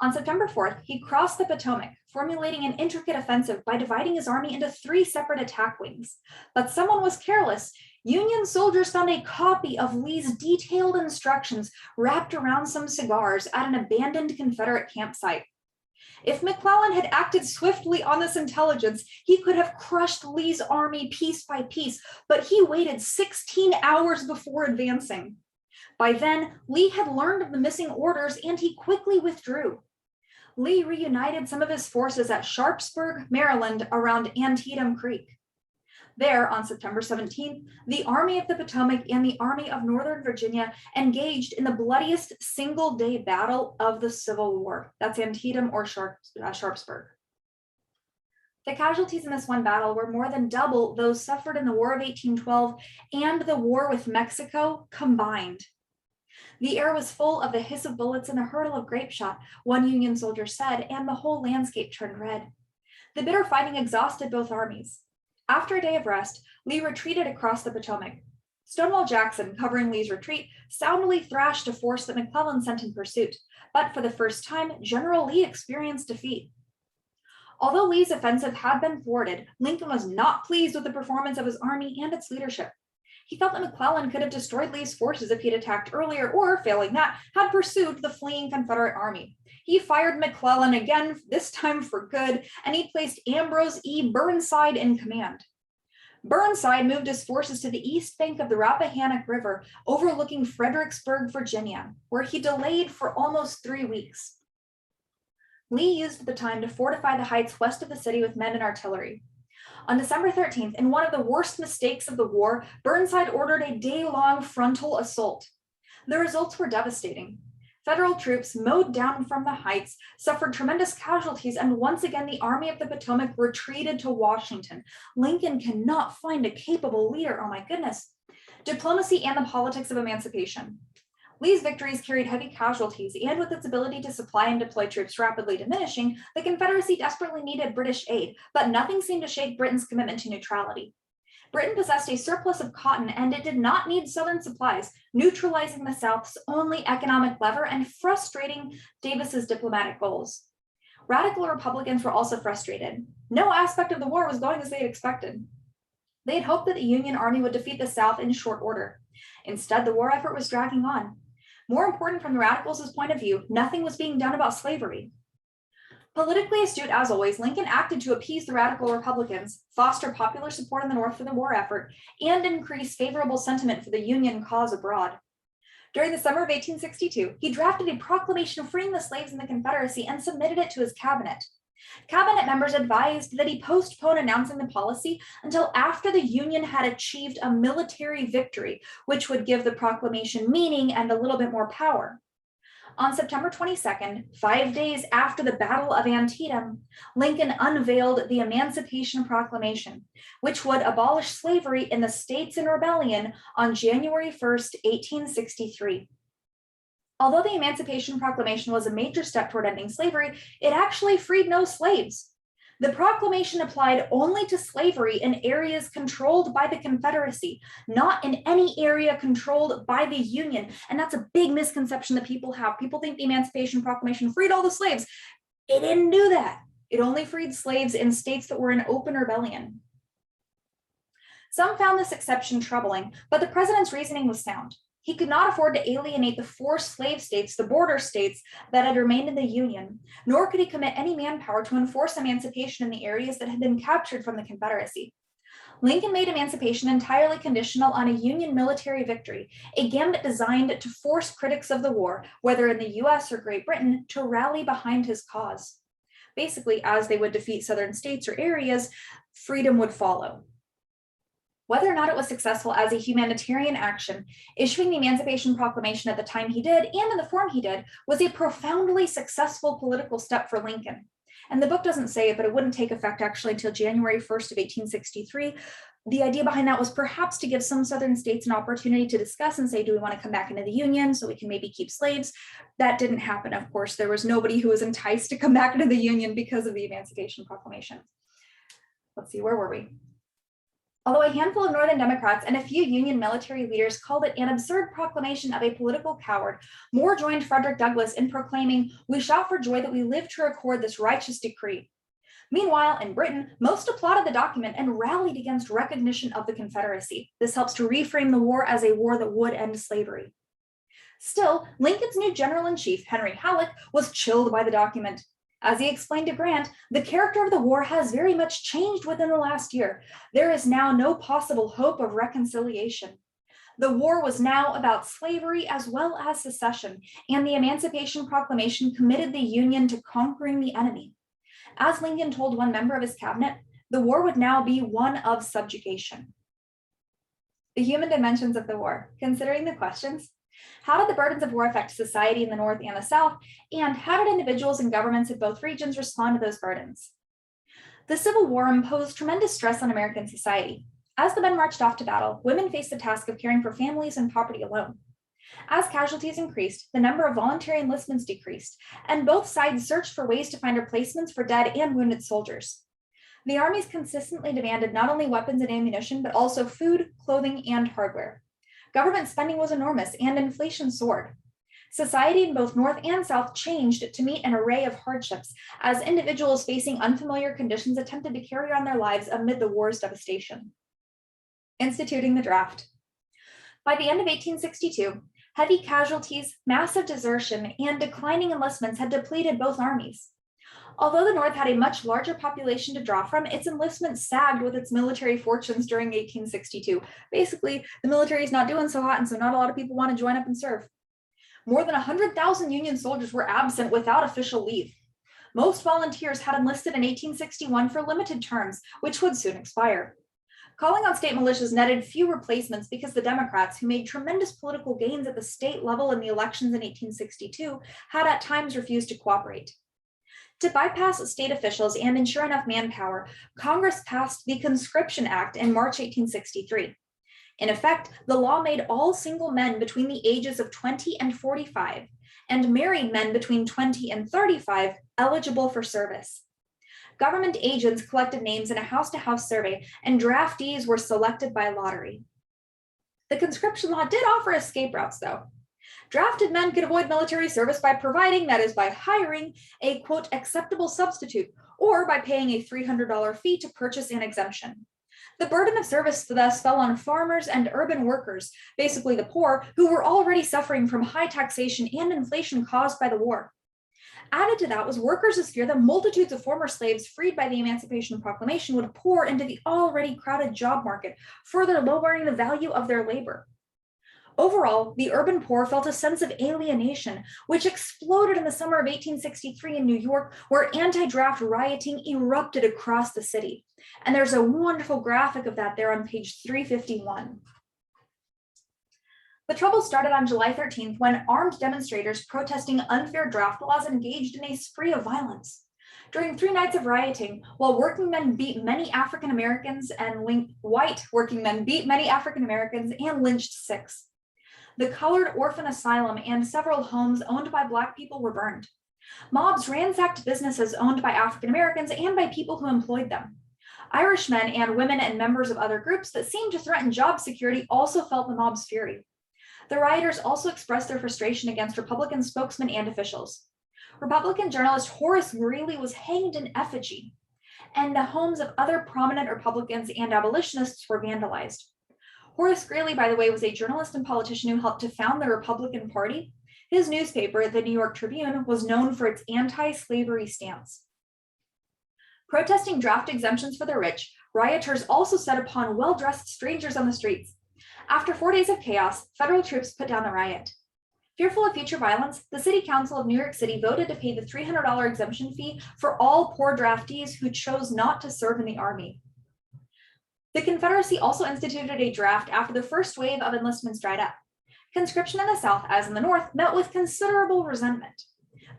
On September 4th, he crossed the Potomac, formulating an intricate offensive by dividing his army into 3 separate attack wings. But someone was careless. Union soldiers found a copy of Lee's detailed instructions wrapped around some cigars at an abandoned Confederate campsite. If McClellan had acted swiftly on this intelligence, he could have crushed Lee's army piece by piece, but he waited 16 hours before advancing. By then, Lee had learned of the missing orders, and he quickly withdrew. Lee reunited some of his forces at Sharpsburg, Maryland, around Antietam Creek. There, on September 17th, the Army of the Potomac and the Army of Northern Virginia engaged in the bloodiest single-day battle of the Civil War. That's Antietam or Sharpsburg. The casualties in this one battle were more than double those suffered in the War of 1812 and the war with Mexico combined. The air was full of the hiss of bullets and the hurtle of grape shot, one Union soldier said, and the whole landscape turned red. The bitter fighting exhausted both armies. After a day of rest, Lee retreated across the Potomac. Stonewall Jackson, covering Lee's retreat, soundly thrashed a force that McClellan sent in pursuit, but for the first time, General Lee experienced defeat. Although Lee's offensive had been thwarted, Lincoln was not pleased with the performance of his army and its leadership. He felt that McClellan could have destroyed Lee's forces if he had attacked earlier, or, failing that, had pursued the fleeing Confederate army. He fired McClellan again, this time for good, and he placed Ambrose E. Burnside in command. Burnside moved his forces to the east bank of the Rappahannock River, overlooking Fredericksburg, Virginia, where he delayed for almost 3 weeks. Lee used the time to fortify the heights west of the city with men and artillery. On December 13th, in one of the worst mistakes of the war, Burnside ordered a day-long frontal assault. The results were devastating. Federal troops, mowed down from the heights, suffered tremendous casualties, and once again the Army of the Potomac retreated to Washington. Lincoln cannot find a capable leader, oh my goodness. Diplomacy and the politics of emancipation. Lee's victories carried heavy casualties, and with its ability to supply and deploy troops rapidly diminishing, the Confederacy desperately needed British aid, but nothing seemed to shake Britain's commitment to neutrality. Britain possessed a surplus of cotton, and it did not need Southern supplies, neutralizing the South's only economic lever and frustrating Davis's diplomatic goals. Radical Republicans were also frustrated. No aspect of the war was going as they had expected. They had hoped that the Union Army would defeat the South in short order. Instead, the war effort was dragging on. More important from the Radicals' point of view, nothing was being done about slavery. Politically astute as always, Lincoln acted to appease the Radical Republicans, foster popular support in the North for the war effort, and increase favorable sentiment for the Union cause abroad. During the summer of 1862, he drafted a proclamation freeing the slaves in the Confederacy and submitted it to his cabinet. Cabinet members advised that he postpone announcing the policy until after the Union had achieved a military victory, which would give the proclamation meaning and a little bit more power. On September 22nd, 5 days after the Battle of Antietam, Lincoln unveiled the Emancipation Proclamation, which would abolish slavery in the states in rebellion on January 1st, 1863. Although the Emancipation Proclamation was a major step toward ending slavery, it actually freed no slaves. The proclamation applied only to slavery in areas controlled by the Confederacy, not in any area controlled by the Union. And that's a big misconception that people have. People think the Emancipation Proclamation freed all the slaves. It didn't do that. It only freed slaves in states that were in open rebellion. Some found this exception troubling, but the president's reasoning was sound. He could not afford to alienate the 4 slave states, the border states, that had remained in the Union, nor could he commit any manpower to enforce emancipation in the areas that had been captured from the Confederacy. Lincoln made emancipation entirely conditional on a Union military victory, a gambit designed to force critics of the war, whether in the US or Great Britain, to rally behind his cause. Basically, as they would defeat Southern states or areas, freedom would follow. Whether or not it was successful as a humanitarian action, issuing the Emancipation Proclamation at the time he did and in the form he did was a profoundly successful political step for Lincoln. And the book doesn't say it, but it wouldn't take effect actually until January 1st of 1863. The idea behind that was perhaps to give some Southern states an opportunity to discuss and say, do we want to come back into the Union so we can maybe keep slaves? That didn't happen, of course. There was nobody who was enticed to come back into the Union because of the Emancipation Proclamation. Let's see, where were we? Although a handful of Northern Democrats and a few Union military leaders called it an absurd proclamation of a political coward, more joined Frederick Douglass in proclaiming, "We shout for joy that we live to record this righteous decree." Meanwhile, in Britain, most applauded the document and rallied against recognition of the Confederacy. This helps to reframe the war as a war that would end slavery. Still, Lincoln's new general-in-chief, Henry Halleck, was chilled by the document. As he explained to Grant, the character of the war has very much changed within the last year. There is now no possible hope of reconciliation. The war was now about slavery as well as secession, and the Emancipation Proclamation committed the Union to conquering the enemy. As Lincoln told one member of his cabinet, the war would now be one of subjugation. The human dimensions of the war. Considering the questions, how did the burdens of war affect society in the North and the South? And how did individuals and governments in both regions respond to those burdens? The Civil War imposed tremendous stress on American society. As the men marched off to battle, women faced the task of caring for families and property alone. As casualties increased, the number of voluntary enlistments decreased, and both sides searched for ways to find replacements for dead and wounded soldiers. The armies consistently demanded not only weapons and ammunition, but also food, clothing, and hardware. Government spending was enormous and inflation soared. Society in both North and South changed to meet an array of hardships as individuals facing unfamiliar conditions attempted to carry on their lives amid the war's devastation. Instituting the draft. By the end of 1862, heavy casualties, massive desertion, and declining enlistments had depleted both armies. Although the North had a much larger population to draw from, its enlistment sagged with its military fortunes during 1862. Basically, the military is not doing so hot, and so not a lot of people want to join up and serve. More than 100,000 Union soldiers were absent without official leave. Most volunteers had enlisted in 1861 for limited terms, which would soon expire. Calling on state militias netted few replacements because the Democrats, who made tremendous political gains at the state level in the elections in 1862, had at times refused to cooperate. To bypass state officials and ensure enough manpower, Congress passed the Conscription Act in March 1863. In effect, the law made all single men between the ages of 20 and 45, and married men between 20 and 35 eligible for service. Government agents collected names in a house-to-house survey, and draftees were selected by lottery. The conscription law did offer escape routes, though. Drafted men could avoid military service by providing, that is, by hiring, a, quote, acceptable substitute, or by paying a $300 fee to purchase an exemption. The burden of service thus fell on farmers and urban workers, basically the poor, who were already suffering from high taxation and inflation caused by the war. Added to that was workers' fear that multitudes of former slaves freed by the Emancipation Proclamation would pour into the already crowded job market, further lowering the value of their labor. Overall, the urban poor felt a sense of alienation, which exploded in the summer of 1863 in New York, where anti-draft rioting erupted across the city. And there's a wonderful graphic of that there on page 351. The trouble started on July 13th when armed demonstrators protesting unfair draft laws engaged in a spree of violence. During 3 nights of rioting, while working men beat many African Americans and white working men beat many African Americans and lynched 6. The Colored Orphan Asylum and several homes owned by Black people were burned. Mobs ransacked businesses owned by African Americans and by people who employed them. Irishmen and women and members of other groups that seemed to threaten job security also felt the mob's fury. The rioters also expressed their frustration against Republican spokesmen and officials. Republican journalist Horace Greeley was hanged in effigy, and the homes of other prominent Republicans and abolitionists were vandalized. Horace Greeley, by the way, was a journalist and politician who helped to found the Republican Party. His newspaper, the New York Tribune, was known for its anti-slavery stance. Protesting draft exemptions for the rich, rioters also set upon well-dressed strangers on the streets. After 4 days of chaos, federal troops put down the riot. Fearful of future violence, the City Council of New York City voted to pay the $300 exemption fee for all poor draftees who chose not to serve in the Army. The Confederacy also instituted a draft after the first wave of enlistments dried up. Conscription in the South, as in the North, met with considerable resentment.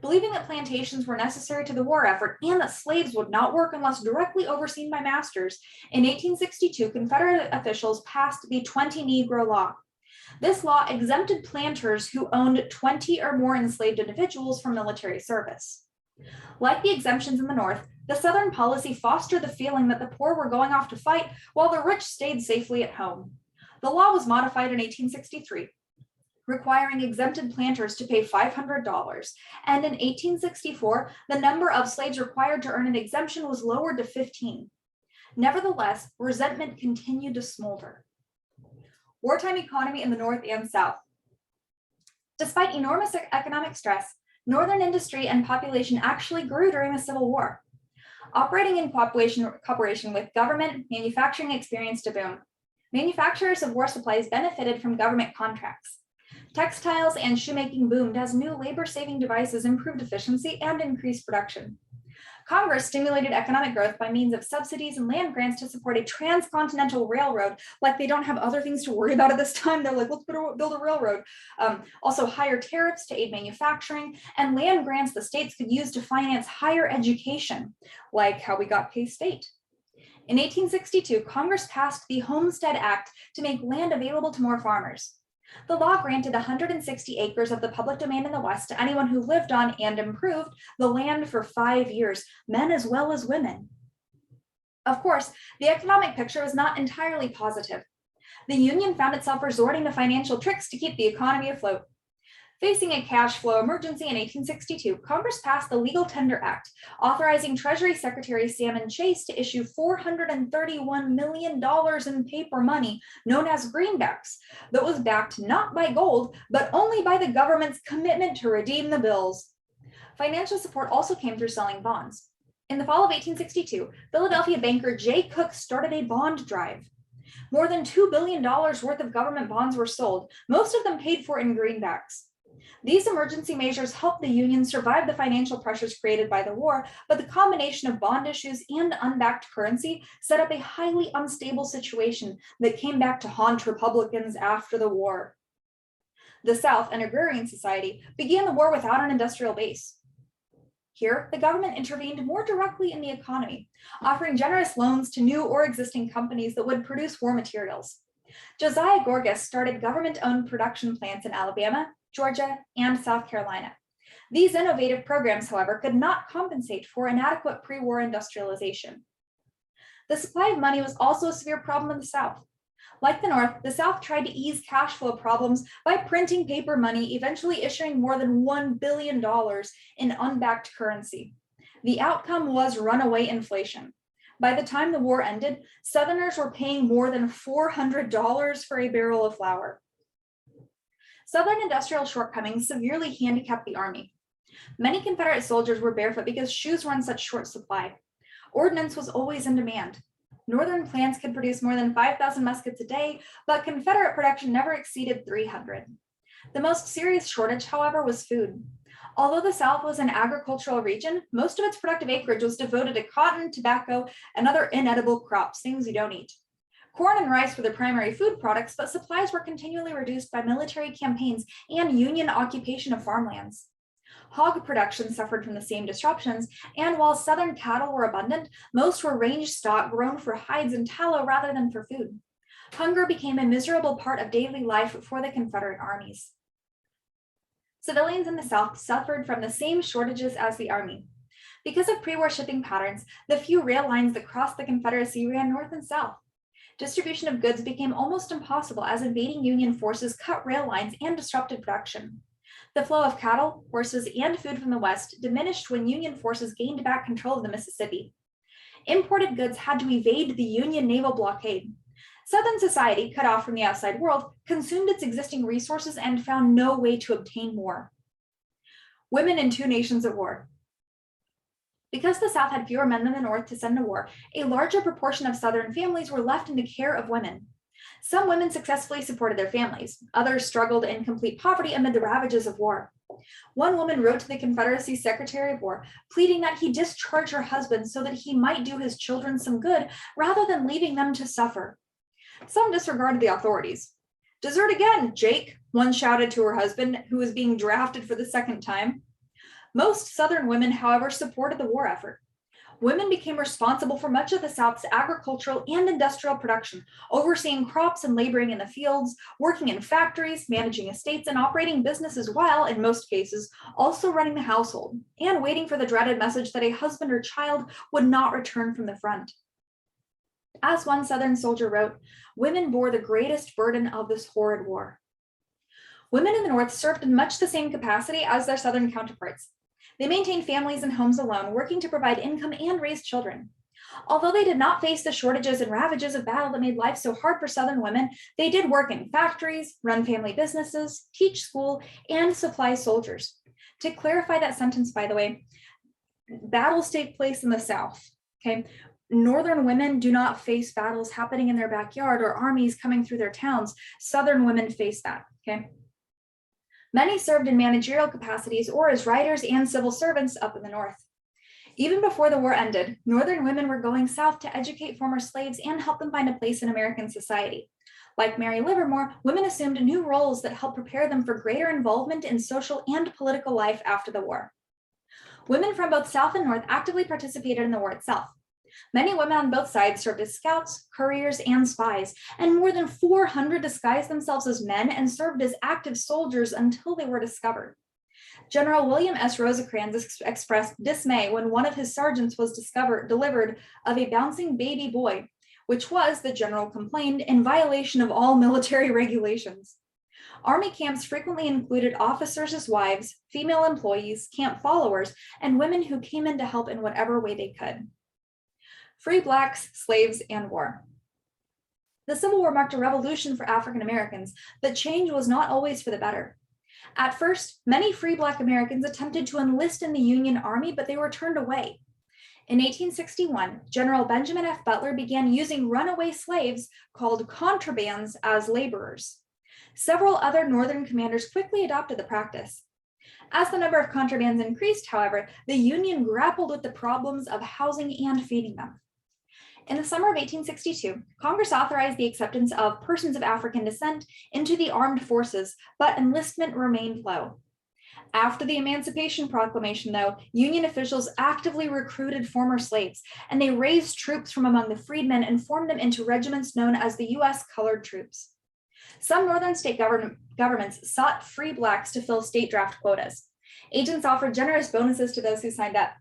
Believing that plantations were necessary to the war effort and that slaves would not work unless directly overseen by masters, in 1862, Confederate officials passed the 20 Negro Law. This law exempted planters who owned 20 or more enslaved individuals from military service. Like the exemptions in the North, the Southern policy fostered the feeling that the poor were going off to fight while the rich stayed safely at home. The law was modified in 1863. Requiring exempted planters to pay $500, and in 1864, the number of slaves required to earn an exemption was lowered to 15. Nevertheless, resentment continued to smolder. Wartime economy in the North and South. Despite enormous economic stress, Northern industry and population actually grew during the Civil War. Operating in cooperation with government, manufacturing experienced a boom. Manufacturers of war supplies benefited from government contracts. Textiles and shoemaking boomed as new labor-saving devices improved efficiency and increased production. Congress stimulated economic growth by means of subsidies and land grants to support a transcontinental railroad. Like they don't have other things to worry about at this time. They're like, let's build a railroad. Also higher tariffs to aid manufacturing, and land grants the states could use to finance higher education, like how we got K-State. In 1862, Congress passed the Homestead Act to make land available to more farmers. The law granted 160 acres of the public domain in the West to anyone who lived on and improved the land for 5 years, men as well as women. Of course, the economic picture was not entirely positive. The Union found itself resorting to financial tricks to keep the economy afloat. Facing a cash flow emergency in 1862, Congress passed the Legal Tender Act, authorizing Treasury Secretary Salmon Chase to issue $431 million in paper money known as greenbacks that was backed not by gold, but only by the government's commitment to redeem the bills. Financial support also came through selling bonds. In the fall of 1862, Philadelphia banker J. Cook started a bond drive. More than $2 billion worth of government bonds were sold, most of them paid for in greenbacks. These emergency measures helped the Union survive the financial pressures created by the war, but the combination of bond issues and unbacked currency set up a highly unstable situation that came back to haunt Republicans after the war. The South, an agrarian society, began the war without an industrial base. Here, the government intervened more directly in the economy, offering generous loans to new or existing companies that would produce war materials. Josiah Gorgas started government-owned production plants in Alabama, Georgia, and South Carolina. These innovative programs, however, could not compensate for inadequate pre-war industrialization. The supply of money was also a severe problem in the South. Like the North, the South tried to ease cash flow problems by printing paper money, eventually issuing more than $1 billion in unbacked currency. The outcome was runaway inflation. By the time the war ended, Southerners were paying more than $400 for a barrel of flour. Southern industrial shortcomings severely handicapped the Army. Many Confederate soldiers were barefoot because shoes were in such short supply. Ordnance was always in demand. Northern plants could produce more than 5,000 muskets a day, but Confederate production never exceeded 300. The most serious shortage, however, was food. Although the South was an agricultural region, most of its productive acreage was devoted to cotton, tobacco, and other inedible crops, things you don't eat. Corn and rice were the primary food products, but supplies were continually reduced by military campaigns and Union occupation of farmlands. Hog production suffered from the same disruptions, and while Southern cattle were abundant, most were range stock grown for hides and tallow rather than for food. Hunger became a miserable part of daily life for the Confederate armies. Civilians in the South suffered from the same shortages as the Army. Because of pre-war shipping patterns, the few rail lines that crossed the Confederacy ran north and south. Distribution of goods became almost impossible as invading Union forces cut rail lines and disrupted production. The flow of cattle, horses, and food from the West diminished when Union forces gained back control of the Mississippi. Imported goods had to evade the Union naval blockade. Southern society, cut off from the outside world, consumed its existing resources and found no way to obtain more. Women in two nations at war. Because the South had fewer men than the North to send to war, a larger proportion of Southern families were left in the care of women. Some women successfully supported their families. Others struggled in complete poverty amid the ravages of war. One woman wrote to the Confederacy's Secretary of War, pleading that he discharge her husband so that he might do his children some good rather than leaving them to suffer. Some disregarded the authorities. "Desert again, Jake," one shouted to her husband, who was being drafted for the second time. Most Southern women, however, supported the war effort. Women became responsible for much of the South's agricultural and industrial production, overseeing crops and laboring in the fields, working in factories, managing estates, and operating businesses while, in most cases, also running the household, and waiting for the dreaded message that a husband or child would not return from the front. As one Southern soldier wrote, "Women bore the greatest burden of this horrid war." Women in the North served in much the same capacity as their Southern counterparts. They maintained families and homes alone, working to provide income and raise children. Although they did not face the shortages and ravages of battle that made life so hard for Southern women, they did work in factories, run family businesses, teach school, and supply soldiers. To clarify that sentence, by the way, battles take place in the South, okay? Northern women do not face battles happening in their backyard or armies coming through their towns. Southern women face that, okay? Many served in managerial capacities or as writers and civil servants up in the North. Even before the war ended, Northern women were going south to educate former slaves and help them find a place in American society. Like Mary Livermore, women assumed new roles that helped prepare them for greater involvement in social and political life after the war. Women from both South and North actively participated in the war itself. Many women on both sides served as scouts, couriers, and spies, and more than 400 disguised themselves as men and served as active soldiers until they were discovered. General William S. Rosecrans expressed dismay when one of his sergeants was delivered of a bouncing baby boy, which was, the general complained, in violation of all military regulations. Army camps frequently included officers as wives, female employees, camp followers, and women who came in to help in whatever way they could. Free blacks, slaves, and war. The Civil War marked a revolution for African Americans, but change was not always for the better. At first, many free Black Americans attempted to enlist in the Union Army, but they were turned away. In 1861, General Benjamin F. Butler began using runaway slaves called contrabands as laborers. Several other Northern commanders quickly adopted the practice. As the number of contrabands increased, however, the Union grappled with the problems of housing and feeding them. In the summer of 1862, Congress authorized the acceptance of persons of African descent into the armed forces, but enlistment remained low. After the Emancipation Proclamation, though, Union officials actively recruited former slaves, and they raised troops from among the freedmen and formed them into regiments known as the U.S. Colored Troops. Some northern state governments sought free blacks to fill state draft quotas. Agents offered generous bonuses to those who signed up.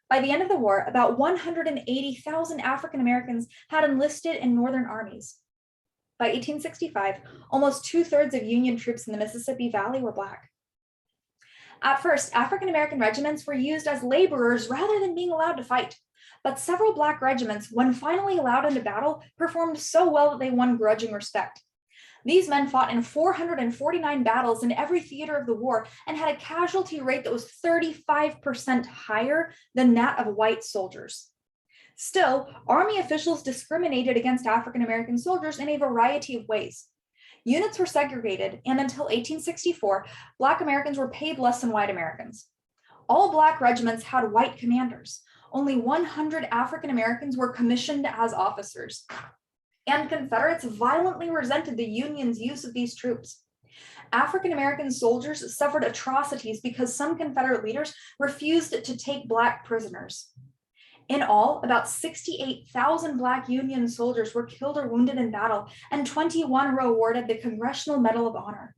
By the end of the war, about 180,000 African Americans had enlisted in Northern armies. By 1865, almost 2/3 of Union troops in the Mississippi Valley were Black. At first, African American regiments were used as laborers rather than being allowed to fight. But several Black regiments, when finally allowed into battle, performed so well that they won grudging respect. These men fought in 449 battles in every theater of the war and had a casualty rate that was 35% higher than that of white soldiers. Still, Army officials discriminated against African American soldiers in a variety of ways. Units were segregated, and until 1864, Black Americans were paid less than white Americans. All Black regiments had white commanders. Only 100 African Americans were commissioned as officers. And Confederates violently resented the Union's use of these troops. African American soldiers suffered atrocities because some Confederate leaders refused to take Black prisoners. In all, about 68,000 Black Union soldiers were killed or wounded in battle, and 21 were awarded the Congressional Medal of Honor.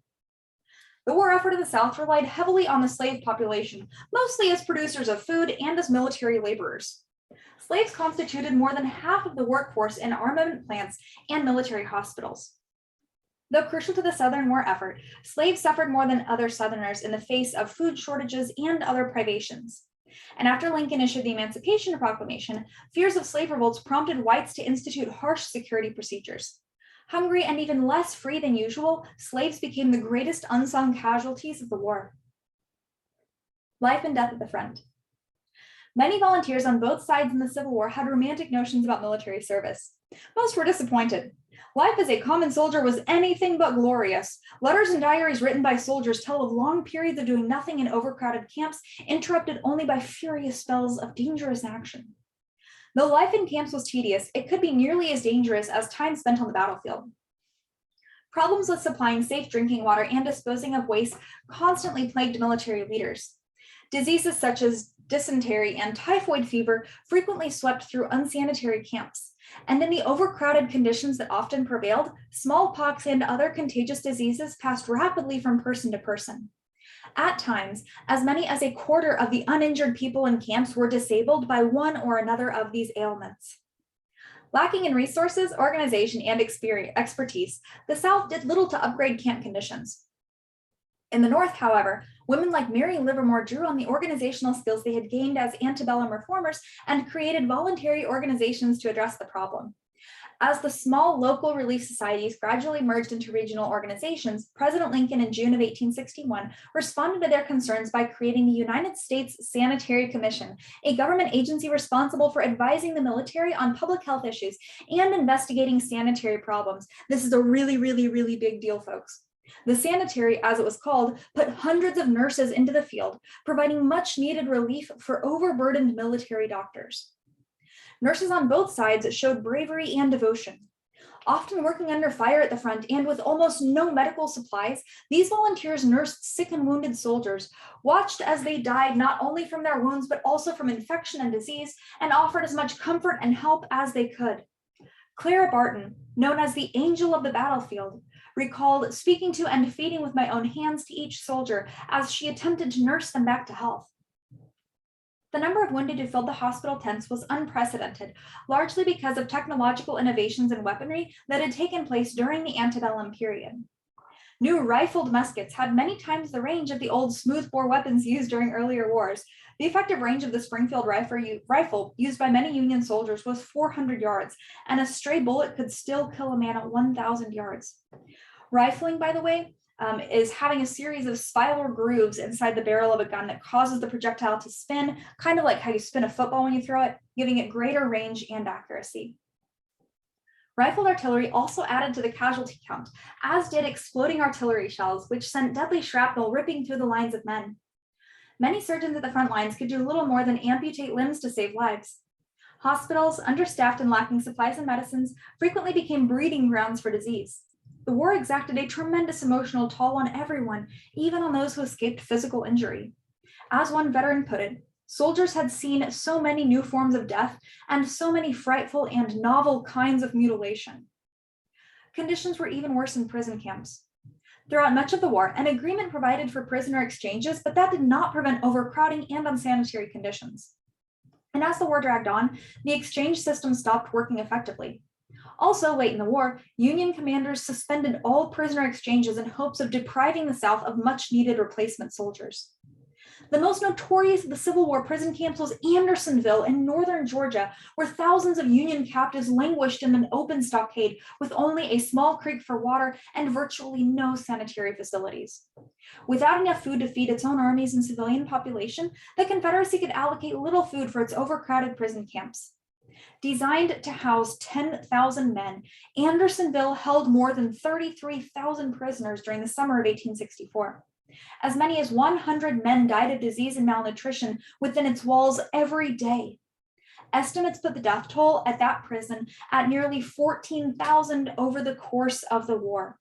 The war effort in the South relied heavily on the slave population, mostly as producers of food and as military laborers. Slaves constituted more than half of the workforce in armament plants and military hospitals. Though crucial to the Southern war effort, slaves suffered more than other Southerners in the face of food shortages and other privations. And after Lincoln issued the Emancipation Proclamation, fears of slave revolts prompted whites to institute harsh security procedures. Hungry and even less free than usual, slaves became the greatest unsung casualties of the war. Life and death at the front. Many volunteers on both sides in the Civil War had romantic notions about military service. Most were disappointed. Life as a common soldier was anything but glorious. Letters and diaries written by soldiers tell of long periods of doing nothing in overcrowded camps, interrupted only by furious spells of dangerous action. Though life in camps was tedious, it could be nearly as dangerous as time spent on the battlefield. Problems with supplying safe drinking water and disposing of waste constantly plagued military leaders. Diseases such as dysentery and typhoid fever frequently swept through unsanitary camps. And in the overcrowded conditions that often prevailed, smallpox and other contagious diseases passed rapidly from person to person. At times, as many as a quarter of the uninjured people in camps were disabled by one or another of these ailments. Lacking in resources, organization, and expertise, the South did little to upgrade camp conditions. In the North, however, women like Mary Livermore drew on the organizational skills they had gained as antebellum reformers and created voluntary organizations to address the problem. As the small local relief societies gradually merged into regional organizations, President Lincoln in June of 1861 responded to their concerns by creating the United States Sanitary Commission, a government agency responsible for advising the military on public health issues and investigating sanitary problems. This is a really, really, really big deal, folks. The Sanitary, as it was called, put hundreds of nurses into the field, providing much needed relief for overburdened military doctors. Nurses on both sides showed bravery and devotion. Often working under fire at the front and with almost no medical supplies, these volunteers nursed sick and wounded soldiers, watched as they died not only from their wounds, but also from infection and disease, and offered as much comfort and help as they could. Clara Barton, known as the Angel of the Battlefield, recalled speaking to and feeding with my own hands to each soldier as she attempted to nurse them back to health. The number of wounded who filled the hospital tents was unprecedented, largely because of technological innovations in weaponry that had taken place during the antebellum period. New rifled muskets had many times the range of the old smoothbore weapons used during earlier wars. The effective range of the Springfield rifle used by many Union soldiers was 400 yards, and a stray bullet could still kill a man at 1,000 yards. Rifling, by the way, is having a series of spiral grooves inside the barrel of a gun that causes the projectile to spin, kind of like how you spin a football when you throw it, giving it greater range and accuracy. Rifled artillery also added to the casualty count, as did exploding artillery shells, which sent deadly shrapnel ripping through the lines of men. Many surgeons at the front lines could do little more than amputate limbs to save lives. Hospitals, understaffed and lacking supplies and medicines, frequently became breeding grounds for disease. The war exacted a tremendous emotional toll on everyone, even on those who escaped physical injury. As one veteran put it, soldiers had seen so many new forms of death and so many frightful and novel kinds of mutilation. Conditions were even worse in prison camps. Throughout much of the war, an agreement provided for prisoner exchanges, but that did not prevent overcrowding and unsanitary conditions. And as the war dragged on, the exchange system stopped working effectively. Also, late in the war, Union commanders suspended all prisoner exchanges in hopes of depriving the South of much-needed replacement soldiers. The most notorious of the Civil War prison camps was Andersonville in northern Georgia, where thousands of Union captives languished in an open stockade with only a small creek for water and virtually no sanitary facilities. Without enough food to feed its own armies and civilian population, the Confederacy could allocate little food for its overcrowded prison camps. Designed to house 10,000 men, Andersonville held more than 33,000 prisoners during the summer of 1864. As many as 100 men died of disease and malnutrition within its walls every day. Estimates put the death toll at that prison at nearly 14,000 over the course of the war.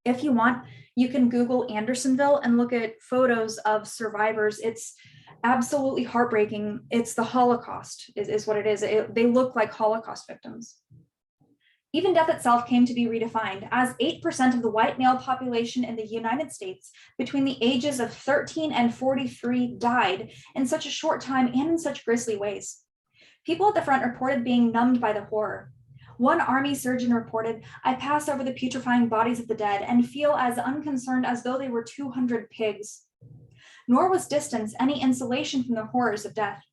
If you want, you can Google Andersonville and look at photos of survivors. It's absolutely heartbreaking. It's the Holocaust is what it is. They look like Holocaust victims. Even death itself came to be redefined, as 8% of the white male population in the United States between the ages of 13 and 43 died in such a short time and in such grisly ways. People at the front reported being numbed by the horror. One Army surgeon reported, "I pass over the putrefying bodies of the dead and feel as unconcerned as though they were 200 pigs." Nor was distance any insulation from the horrors of death.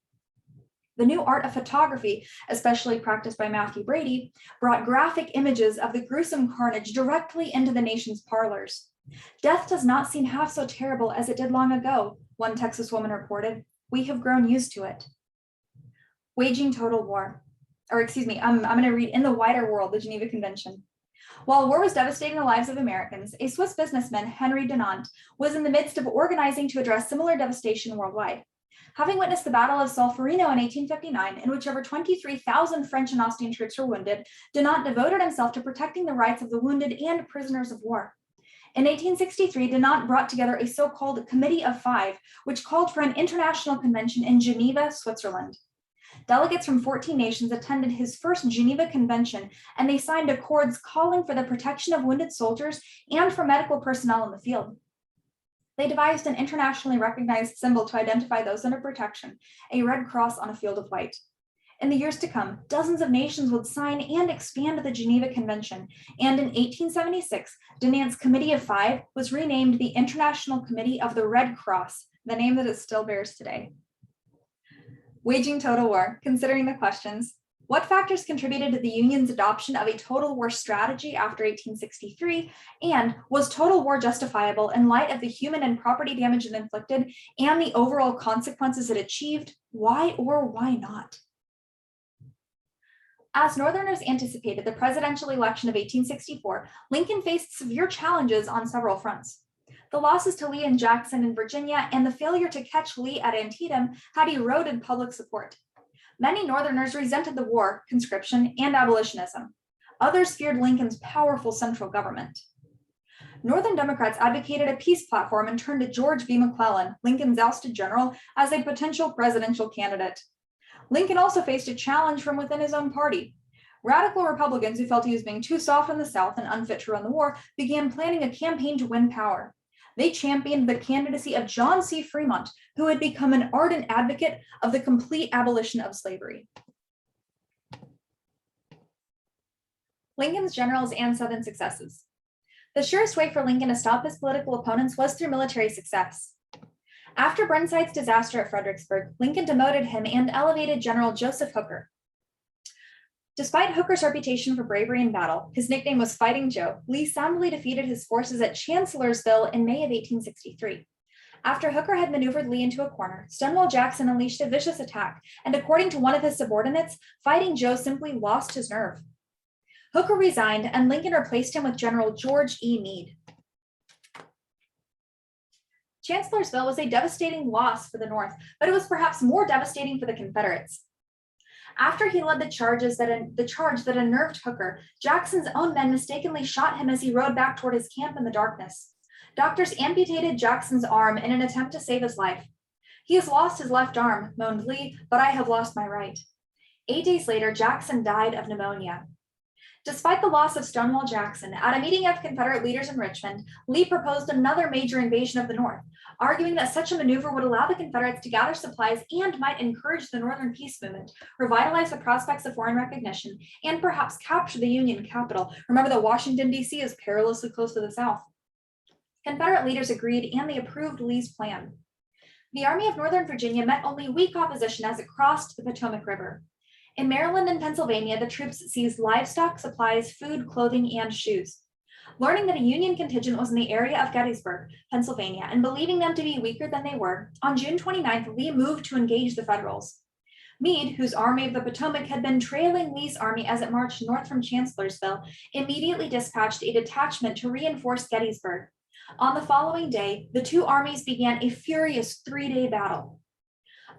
The new art of photography, especially practiced by Matthew Brady, brought graphic images of the gruesome carnage directly into the nation's parlors. "Death does not seem half so terrible as it did long ago," one Texas woman reported. "We have grown used to it." Waging total war. I'm going to read In the Wider World, the Geneva Convention. While war was devastating the lives of Americans, a Swiss businessman, Henry Dunant, was in the midst of organizing to address similar devastation worldwide. Having witnessed the Battle of Solferino in 1859, in which over 23,000 French and Austrian troops were wounded, Dunant devoted himself to protecting the rights of the wounded and prisoners of war. In 1863, Dunant brought together a so-called Committee of Five, which called for an international convention in Geneva, Switzerland. Delegates from 14 nations attended his first Geneva Convention, and they signed accords calling for the protection of wounded soldiers and for medical personnel in the field. They devised an internationally recognized symbol to identify those under protection, a red cross on a field of white. In the years to come, dozens of nations would sign and expand the Geneva Convention, and in 1876, Dunant's Committee of Five was renamed the International Committee of the Red Cross, the name that it still bears today. Waging total war. Considering the questions: what factors contributed to the Union's adoption of a total war strategy after 1863? And was total war justifiable in light of the human and property damage it inflicted and the overall consequences it achieved? Why or why not? As Northerners anticipated the presidential election of 1864, Lincoln faced severe challenges on several fronts. The losses to Lee and Jackson in Virginia and the failure to catch Lee at Antietam had eroded public support. Many Northerners resented the war, conscription, and abolitionism. Others feared Lincoln's powerful central government. Northern Democrats advocated a peace platform and turned to George B. McClellan, Lincoln's ousted general, as a potential presidential candidate. Lincoln also faced a challenge from within his own party. Radical Republicans who felt he was being too soft on the South and unfit to run the war began planning a campaign to win power. They championed the candidacy of John C. Fremont, who had become an ardent advocate of the complete abolition of slavery. Lincoln's generals and Southern successes. The surest way for Lincoln to stop his political opponents was through military success. After Burnside's disaster at Fredericksburg, Lincoln demoted him and elevated General Joseph Hooker. Despite Hooker's reputation for bravery in battle, his nickname was Fighting Joe, Lee soundly defeated his forces at Chancellorsville in May of 1863. After Hooker had maneuvered Lee into a corner, Stonewall Jackson unleashed a vicious attack, and according to one of his subordinates, Fighting Joe simply lost his nerve. Hooker resigned, and Lincoln replaced him with General George E. Meade. Chancellorsville was a devastating loss for the North, but it was perhaps more devastating for the Confederates. After he led the charge that unnerved Hooker, Jackson's own men mistakenly shot him as he rode back toward his camp in the darkness. Doctors amputated Jackson's arm in an attempt to save his life. "He has lost his left arm," moaned Lee, "but I have lost my right." 8 days later, Jackson died of pneumonia. Despite the loss of Stonewall Jackson, at a meeting of Confederate leaders in Richmond, Lee proposed another major invasion of the North, arguing that such a maneuver would allow the Confederates to gather supplies and might encourage the Northern peace movement, revitalize the prospects of foreign recognition, and perhaps capture the Union capital. Remember that Washington, D.C. is perilously close to the South. Confederate leaders agreed, and they approved Lee's plan. The Army of Northern Virginia met only weak opposition as it crossed the Potomac River. In Maryland and Pennsylvania, the troops seized livestock, supplies, food, clothing, and shoes. Learning that a Union contingent was in the area of Gettysburg, Pennsylvania, and believing them to be weaker than they were, on June 29th, Lee moved to engage the Federals. Meade, whose Army of the Potomac had been trailing Lee's army as it marched north from Chancellorsville, immediately dispatched a detachment to reinforce Gettysburg. On the following day, the two armies began a furious 3-day battle.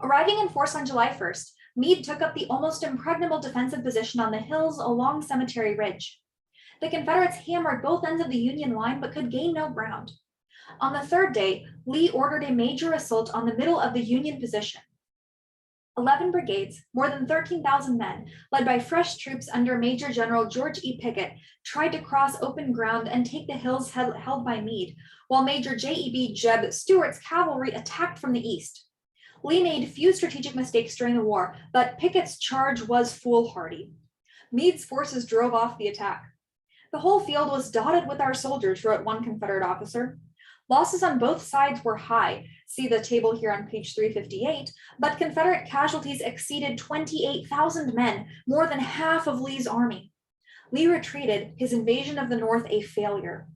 Arriving in force on July 1st, Meade took up the almost impregnable defensive position on the hills along Cemetery Ridge. The Confederates hammered both ends of the Union line but could gain no ground. On the third day, Lee ordered a major assault on the middle of the Union position. 11 brigades, more than 13,000 men, led by fresh troops under Major General George E. Pickett, tried to cross open ground and take the hills held by Meade, while Major J.E.B. Jeb Stuart's cavalry attacked from the east. Lee made few strategic mistakes during the war, but Pickett's charge was foolhardy. Meade's forces drove off the attack. "The whole field was dotted with our soldiers," wrote one Confederate officer. Losses on both sides were high, see the table here on page 358, but Confederate casualties exceeded 28,000 men, more than half of Lee's army. Lee retreated, his invasion of the North a failure.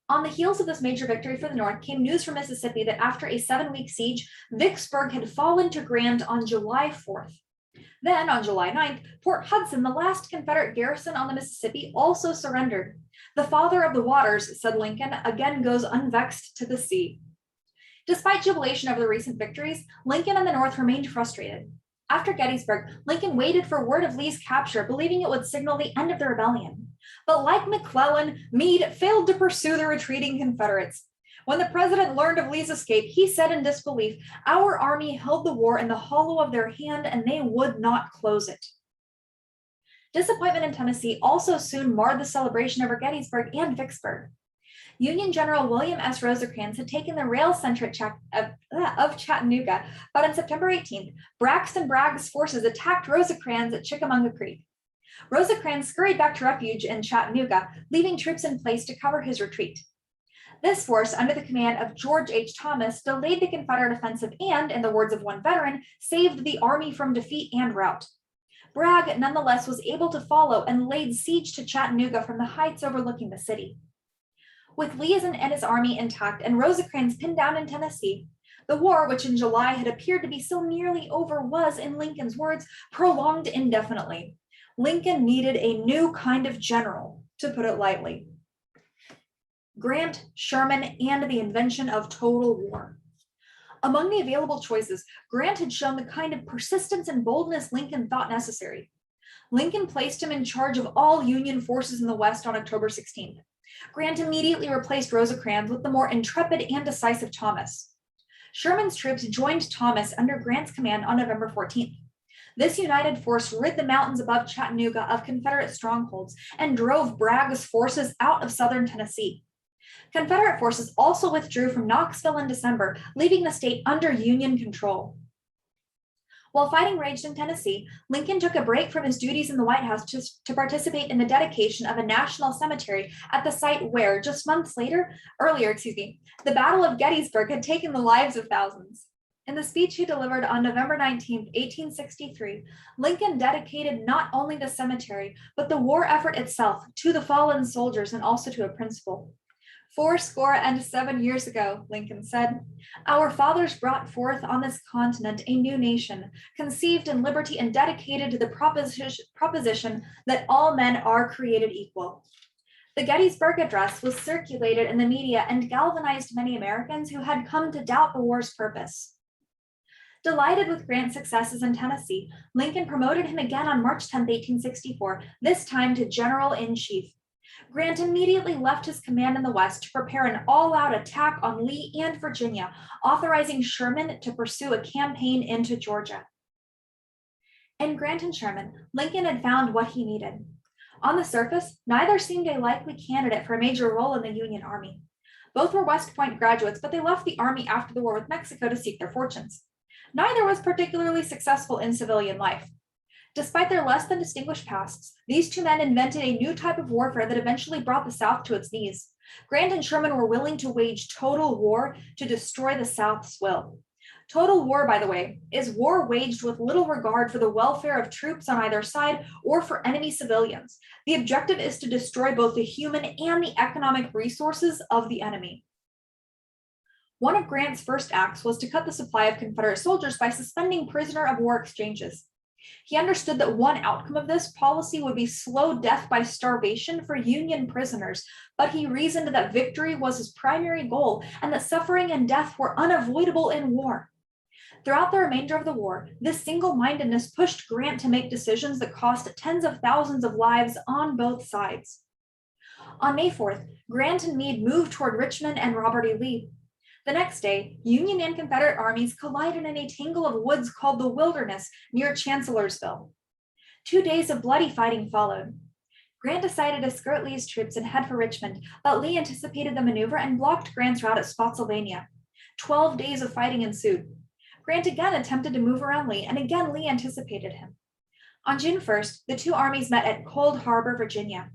On the heels of this major victory for the North came news from Mississippi that after a 7-week siege, Vicksburg had fallen to Grant on July 4th. Then, on July 9th, Port Hudson, the last Confederate garrison on the Mississippi, also surrendered. "The father of the waters," said Lincoln, "again goes unvexed to the sea." Despite jubilation over the recent victories, Lincoln and the North remained frustrated. After Gettysburg, Lincoln waited for word of Lee's capture, believing it would signal the end of the rebellion. But like McClellan, Meade failed to pursue the retreating Confederates. When the president learned of Lee's escape, he said in disbelief, "Our army held the war in the hollow of their hand, and they would not close it." Disappointment in Tennessee also soon marred the celebration over Gettysburg and Vicksburg. Union General William S. Rosecrans had taken the rail center of Chattanooga, but on September 18th, Braxton Bragg's forces attacked Rosecrans at Chickamauga Creek. Rosecrans scurried back to refuge in Chattanooga, leaving troops in place to cover his retreat. This force, under the command of George H. Thomas, delayed the Confederate offensive and, in the words of one veteran, saved the army from defeat and rout. Bragg, nonetheless, was able to follow and laid siege to Chattanooga from the heights overlooking the city. With Lee and his army intact and Rosecrans pinned down in Tennessee, the war, which in July had appeared to be so nearly over, was, in Lincoln's words, prolonged indefinitely. Lincoln needed a new kind of general, to put it lightly. Grant, Sherman, and the invention of total war. Among the available choices, Grant had shown the kind of persistence and boldness Lincoln thought necessary. Lincoln placed him in charge of all Union forces in the West on October 16th. Grant immediately replaced Rosecrans with the more intrepid and decisive Thomas. Sherman's troops joined Thomas under Grant's command on November 14th. This united force rid the mountains above Chattanooga of Confederate strongholds and drove Bragg's forces out of southern Tennessee. Confederate forces also withdrew from Knoxville in December, leaving the state under Union control. While fighting raged in Tennessee, Lincoln took a break from his duties in the White House to participate in the dedication of a national cemetery at the site where, just months earlier, the Battle of Gettysburg had taken the lives of thousands. In the speech he delivered on November 19, 1863, Lincoln dedicated not only the cemetery, but the war effort itself to the fallen soldiers and also to a principle. 77 years ago, Lincoln said, our fathers brought forth on this continent a new nation, conceived in liberty and dedicated to the proposition that all men are created equal. The Gettysburg Address was circulated in the media and galvanized many Americans who had come to doubt the war's purpose. Delighted with Grant's successes in Tennessee, Lincoln promoted him again on March 10, 1864, this time to General-in-Chief. Grant immediately left his command in the West to prepare an all-out attack on Lee and Virginia, authorizing Sherman to pursue a campaign into Georgia. In Grant and Sherman, Lincoln had found what he needed. On the surface, neither seemed a likely candidate for a major role in the Union Army. Both were West Point graduates, but they left the Army after the war with Mexico to seek their fortunes. Neither was particularly successful in civilian life. Despite their less than distinguished pasts, these two men invented a new type of warfare that eventually brought the South to its knees. Grant and Sherman were willing to wage total war to destroy the South's will. Total war, by the way, is war waged with little regard for the welfare of troops on either side or for enemy civilians. The objective is to destroy both the human and the economic resources of the enemy. One of Grant's first acts was to cut the supply of Confederate soldiers by suspending prisoner of war exchanges. He understood that one outcome of this policy would be slow death by starvation for Union prisoners, but he reasoned that victory was his primary goal and that suffering and death were unavoidable in war. Throughout the remainder of the war, this single-mindedness pushed Grant to make decisions that cost tens of thousands of lives on both sides. On May 4th, Grant and Meade moved toward Richmond and Robert E. Lee. The next day, Union and Confederate armies collided in a tangle of woods called the Wilderness near Chancellorsville. 2 days of bloody fighting followed. Grant decided to skirt Lee's troops and head for Richmond, but Lee anticipated the maneuver and blocked Grant's route at Spotsylvania. 12 days of fighting ensued. Grant again attempted to move around Lee, and again Lee anticipated him. On June 1st, the two armies met at Cold Harbor, Virginia.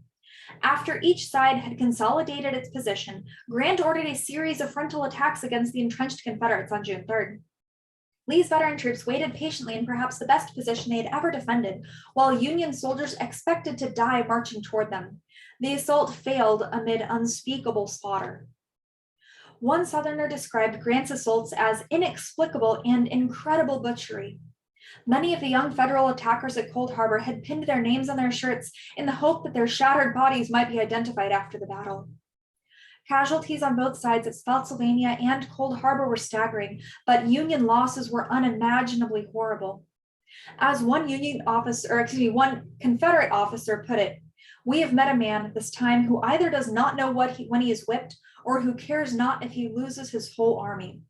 After each side had consolidated its position, Grant ordered a series of frontal attacks against the entrenched Confederates on June 3rd. Lee's veteran troops waited patiently in perhaps the best position they had ever defended, while Union soldiers expected to die marching toward them. The assault failed amid unspeakable slaughter. One Southerner described Grant's assaults as inexplicable and incredible butchery. Many of the young Federal attackers at Cold Harbor had pinned their names on their shirts in the hope that their shattered bodies might be identified after the battle. Casualties on both sides at Spotsylvania and Cold Harbor were staggering, but Union losses were unimaginably horrible. As one Confederate officer put it, "We have met a man this time who either does not know when he is whipped or who cares not if he loses his whole army."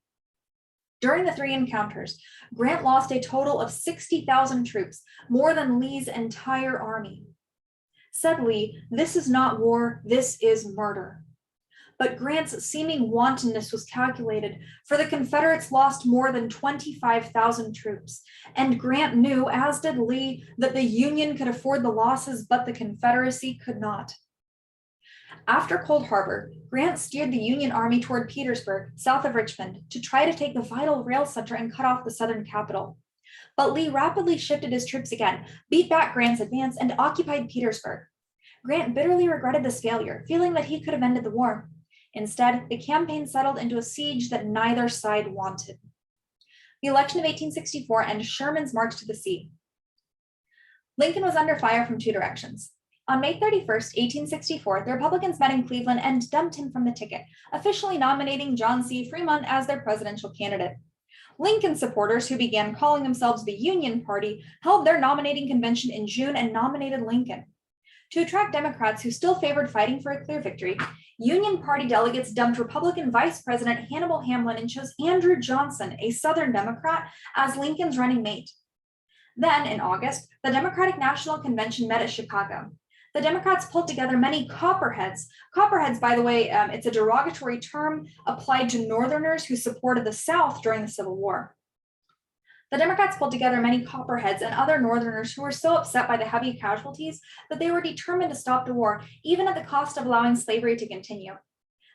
During the three encounters, Grant lost a total of 60,000 troops, more than Lee's entire army. Said Lee, "This is not war, this is murder." But Grant's seeming wantonness was calculated, for the Confederates lost more than 25,000 troops, and Grant knew, as did Lee, that the Union could afford the losses, but the Confederacy could not. After Cold Harbor, Grant steered the Union Army toward Petersburg, south of Richmond, to try to take the vital rail center and cut off the Southern capital. But Lee rapidly shifted his troops again, beat back Grant's advance, and occupied Petersburg. Grant bitterly regretted this failure, feeling that he could have ended the war. Instead, the campaign settled into a siege that neither side wanted. The election of 1864 and Sherman's march to the sea. Lincoln was under fire from two directions. On May 31st, 1864, the Republicans met in Cleveland and dumped him from the ticket, officially nominating John C. Fremont as their presidential candidate. Lincoln supporters, who began calling themselves the Union Party, held their nominating convention in June and nominated Lincoln. To attract Democrats who still favored fighting for a clear victory, Union Party delegates dumped Republican Vice President Hannibal Hamlin and chose Andrew Johnson, a Southern Democrat, as Lincoln's running mate. Then, in August, the Democratic National Convention met at Chicago. The Democrats pulled together many Copperheads. Copperheads, by the way, it's a derogatory term applied to Northerners who supported the South during the Civil War. The Democrats pulled together many Copperheads and other Northerners who were so upset by the heavy casualties that they were determined to stop the war, even at the cost of allowing slavery to continue.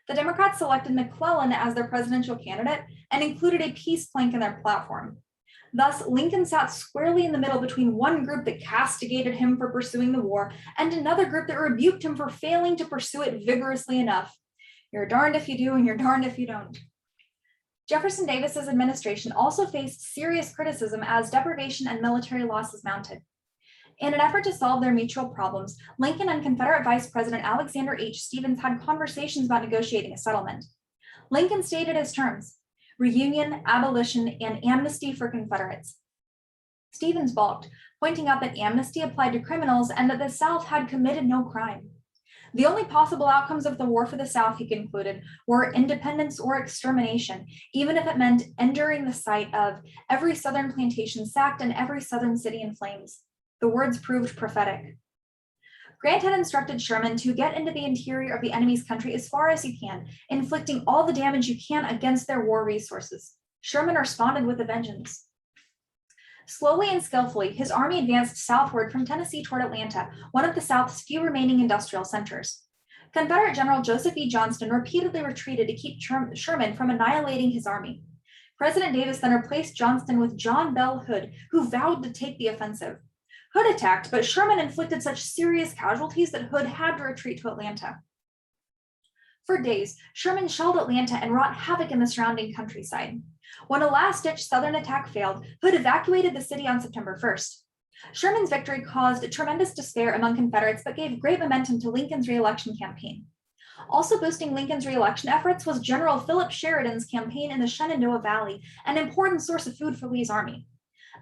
The Democrats selected McClellan as their presidential candidate and included a peace plank in their platform. Thus, Lincoln sat squarely in the middle between one group that castigated him for pursuing the war and another group that rebuked him for failing to pursue it vigorously enough. You're darned if you do and you're darned if you don't. Jefferson Davis's administration also faced serious criticism as deprivation and military losses mounted. In an effort to solve their mutual problems, Lincoln and Confederate Vice President Alexander H. Stephens had conversations about negotiating a settlement. Lincoln stated his terms: reunion, abolition, and amnesty for Confederates. Stephens balked, pointing out that amnesty applied to criminals and that the South had committed no crime. The only possible outcomes of the war for the South, he concluded, were independence or extermination, even if it meant enduring the sight of every Southern plantation sacked and every Southern city in flames. The words proved prophetic. Grant had instructed Sherman to get into the interior of the enemy's country as far as you can, inflicting all the damage you can against their war resources. Sherman responded with a vengeance. Slowly and skillfully, his army advanced southward from Tennessee toward Atlanta, one of the South's few remaining industrial centers. Confederate General Joseph E. Johnston repeatedly retreated to keep Sherman from annihilating his army. President Davis then replaced Johnston with John Bell Hood, who vowed to take the offensive. Hood attacked, but Sherman inflicted such serious casualties that Hood had to retreat to Atlanta. For days, Sherman shelled Atlanta and wrought havoc in the surrounding countryside. When a last-ditch Southern attack failed, Hood evacuated the city on September 1st. Sherman's victory caused tremendous despair among Confederates, but gave great momentum to Lincoln's re-election campaign. Also boosting Lincoln's re-election efforts was General Philip Sheridan's campaign in the Shenandoah Valley, an important source of food for Lee's army.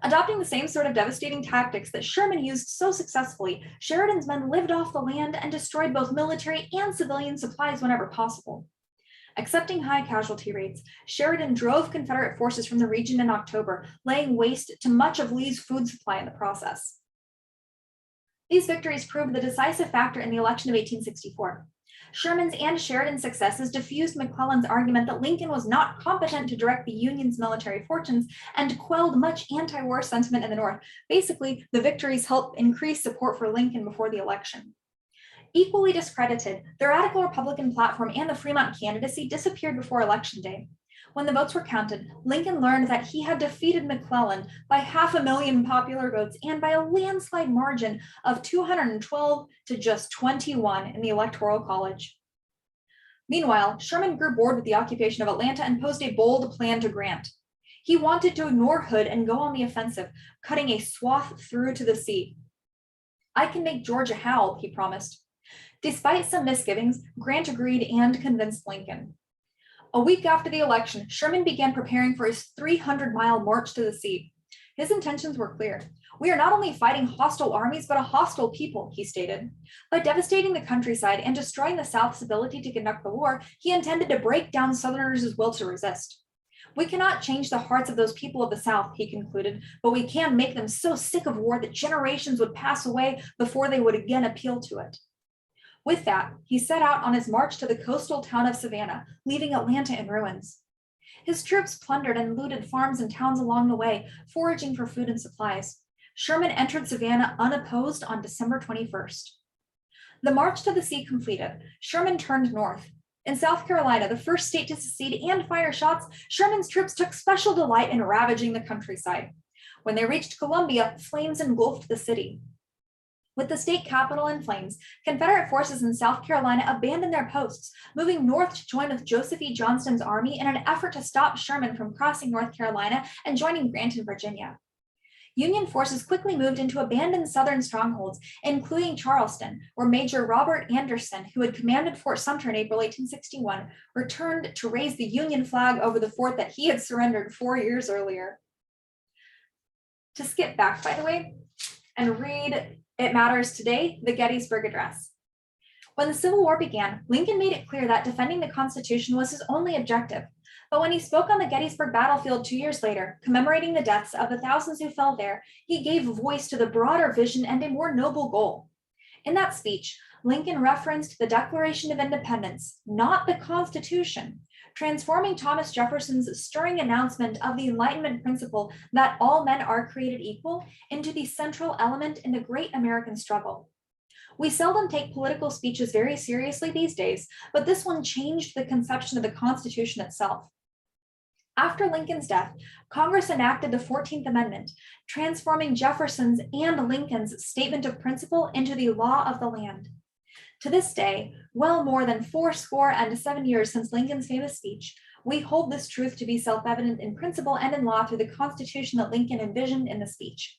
Adopting the same sort of devastating tactics that Sherman used so successfully, Sheridan's men lived off the land and destroyed both military and civilian supplies whenever possible. Accepting high casualty rates, Sheridan drove Confederate forces from the region in October, laying waste to much of Lee's food supply in the process. These victories proved the decisive factor in the election of 1864. Sherman's and Sheridan's successes diffused McClellan's argument that Lincoln was not competent to direct the Union's military fortunes and quelled much anti-war sentiment in the North. Basically, the victories helped increase support for Lincoln before the election. Equally discredited, the radical Republican platform and the Fremont candidacy disappeared before Election Day. When the votes were counted, Lincoln learned that he had defeated McClellan by 500,000 popular votes and by a landslide margin of 212 to just 21 in the Electoral College. Meanwhile, Sherman grew bored with the occupation of Atlanta and posed a bold plan to Grant. He wanted to ignore Hood and go on the offensive, cutting a swath through to the sea. "I can make Georgia howl," he promised. Despite some misgivings, Grant agreed and convinced Lincoln. A week after the election, Sherman began preparing for his 300-mile march to the sea. His intentions were clear. "We are not only fighting hostile armies, but a hostile people," he stated. By devastating the countryside and destroying the South's ability to conduct the war, he intended to break down Southerners' will to resist. "We cannot change the hearts of those people of the South," he concluded, "but we can make them so sick of war that generations would pass away before they would again appeal to it." With that, he set out on his march to the coastal town of Savannah, leaving Atlanta in ruins. His troops plundered and looted farms and towns along the way, foraging for food and supplies. Sherman entered Savannah unopposed on December 21st. The march to the sea completed, Sherman turned north. In South Carolina, the first state to secede and fire shots, Sherman's troops took special delight in ravaging the countryside. When they reached Columbia, flames engulfed the city. With the state capital in flames, Confederate forces in South Carolina abandoned their posts, moving north to join with Joseph E. Johnston's army in an effort to stop Sherman from crossing North Carolina and joining Grant in Virginia. Union forces quickly moved into abandoned Southern strongholds, including Charleston, where Major Robert Anderson, who had commanded Fort Sumter in April 1861, returned to raise the Union flag over the fort that he had surrendered 4 years earlier. To skip back, by the way, and read "It Matters Today," the Gettysburg Address. When the Civil War began, Lincoln made it clear that defending the Constitution was his only objective. But when he spoke on the Gettysburg battlefield 2 years later, commemorating the deaths of the thousands who fell there, he gave voice to the broader vision and a more noble goal. In that speech, Lincoln referenced the Declaration of Independence, not the Constitution, transforming Thomas Jefferson's stirring announcement of the Enlightenment principle that all men are created equal into the central element in the great American struggle. We seldom take political speeches very seriously these days, but this one changed the conception of the Constitution itself. After Lincoln's death, Congress enacted the 14th Amendment, transforming Jefferson's and Lincoln's statement of principle into the law of the land. To this day, well more than 77 years since Lincoln's famous speech, we hold this truth to be self-evident in principle and in law through the Constitution that Lincoln envisioned in the speech.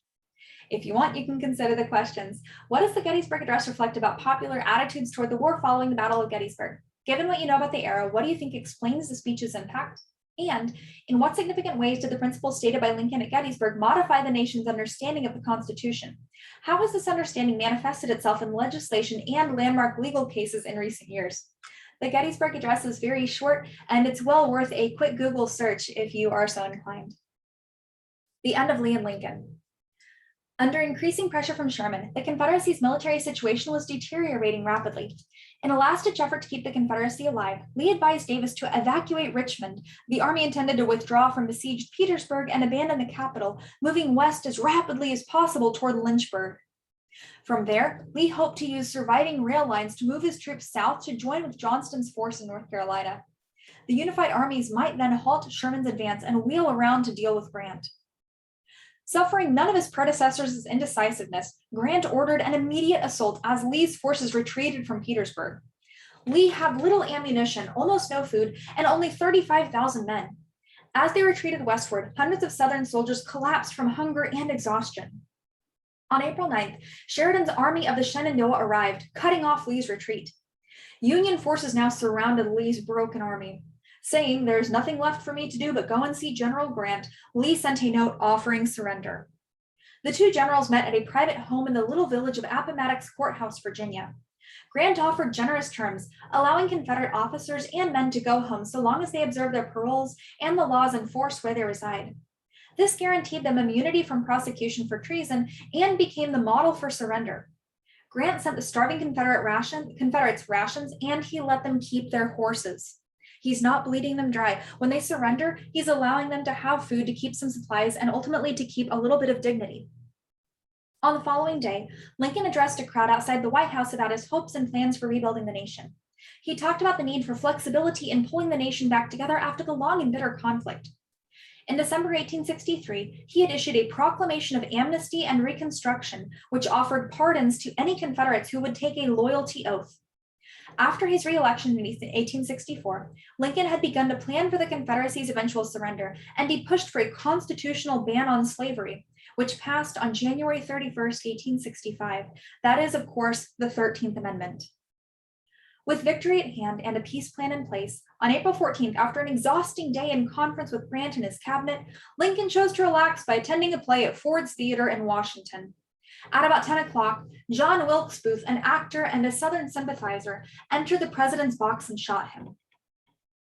If you want, you can consider the questions. What does the Gettysburg Address reflect about popular attitudes toward the war following the Battle of Gettysburg? Given what you know about the era, what do you think explains the speech's impact? And in what significant ways did the principles stated by Lincoln at Gettysburg modify the nation's understanding of the Constitution? How has this understanding manifested itself in legislation and landmark legal cases in recent years? The Gettysburg Address is very short, and it's well worth a quick Google search if you are so inclined. The end of Lee and Lincoln. Under increasing pressure from Sherman, the Confederacy's military situation was deteriorating rapidly. In a last-ditch effort to keep the Confederacy alive, Lee advised Davis to evacuate Richmond. The army intended to withdraw from besieged Petersburg and abandon the capital, moving west as rapidly as possible toward Lynchburg. From there, Lee hoped to use surviving rail lines to move his troops south to join with Johnston's force in North Carolina. The unified armies might then halt Sherman's advance and wheel around to deal with Grant. Suffering none of his predecessors' indecisiveness, Grant ordered an immediate assault as Lee's forces retreated from Petersburg. Lee had little ammunition, almost no food, and only 35,000 men. As they retreated westward, hundreds of Southern soldiers collapsed from hunger and exhaustion. On April 9th, Sheridan's Army of the Shenandoah arrived, cutting off Lee's retreat. Union forces now surrounded Lee's broken army. Saying, "There's nothing left for me to do but go and see General Grant," Lee sent a note offering surrender. The two generals met at a private home in the little village of Appomattox Courthouse, Virginia. Grant offered generous terms, allowing Confederate officers and men to go home so long as they observed their paroles and the laws in force where they reside. This guaranteed them immunity from prosecution for treason and became the model for surrender. Grant sent the starving Confederates rations, and he let them keep their horses. He's not bleeding them dry. When they surrender, he's allowing them to have food to keep some supplies and ultimately to keep a little bit of dignity. On the following day, Lincoln addressed a crowd outside the White House about his hopes and plans for rebuilding the nation. He talked about the need for flexibility in pulling the nation back together after the long and bitter conflict. In December 1863, he had issued a proclamation of amnesty and reconstruction, which offered pardons to any Confederates who would take a loyalty oath. After his re-election in 1864, Lincoln had begun to plan for the Confederacy's eventual surrender, and he pushed for a constitutional ban on slavery, which passed on January 31st, 1865. That is, of course, the 13th Amendment. With victory at hand and a peace plan in place, on April 14th, after an exhausting day in conference with Grant and his cabinet, Lincoln chose to relax by attending a play at Ford's Theater in Washington. At about 10 o'clock, John Wilkes Booth, an actor and a Southern sympathizer, entered the president's box and shot him.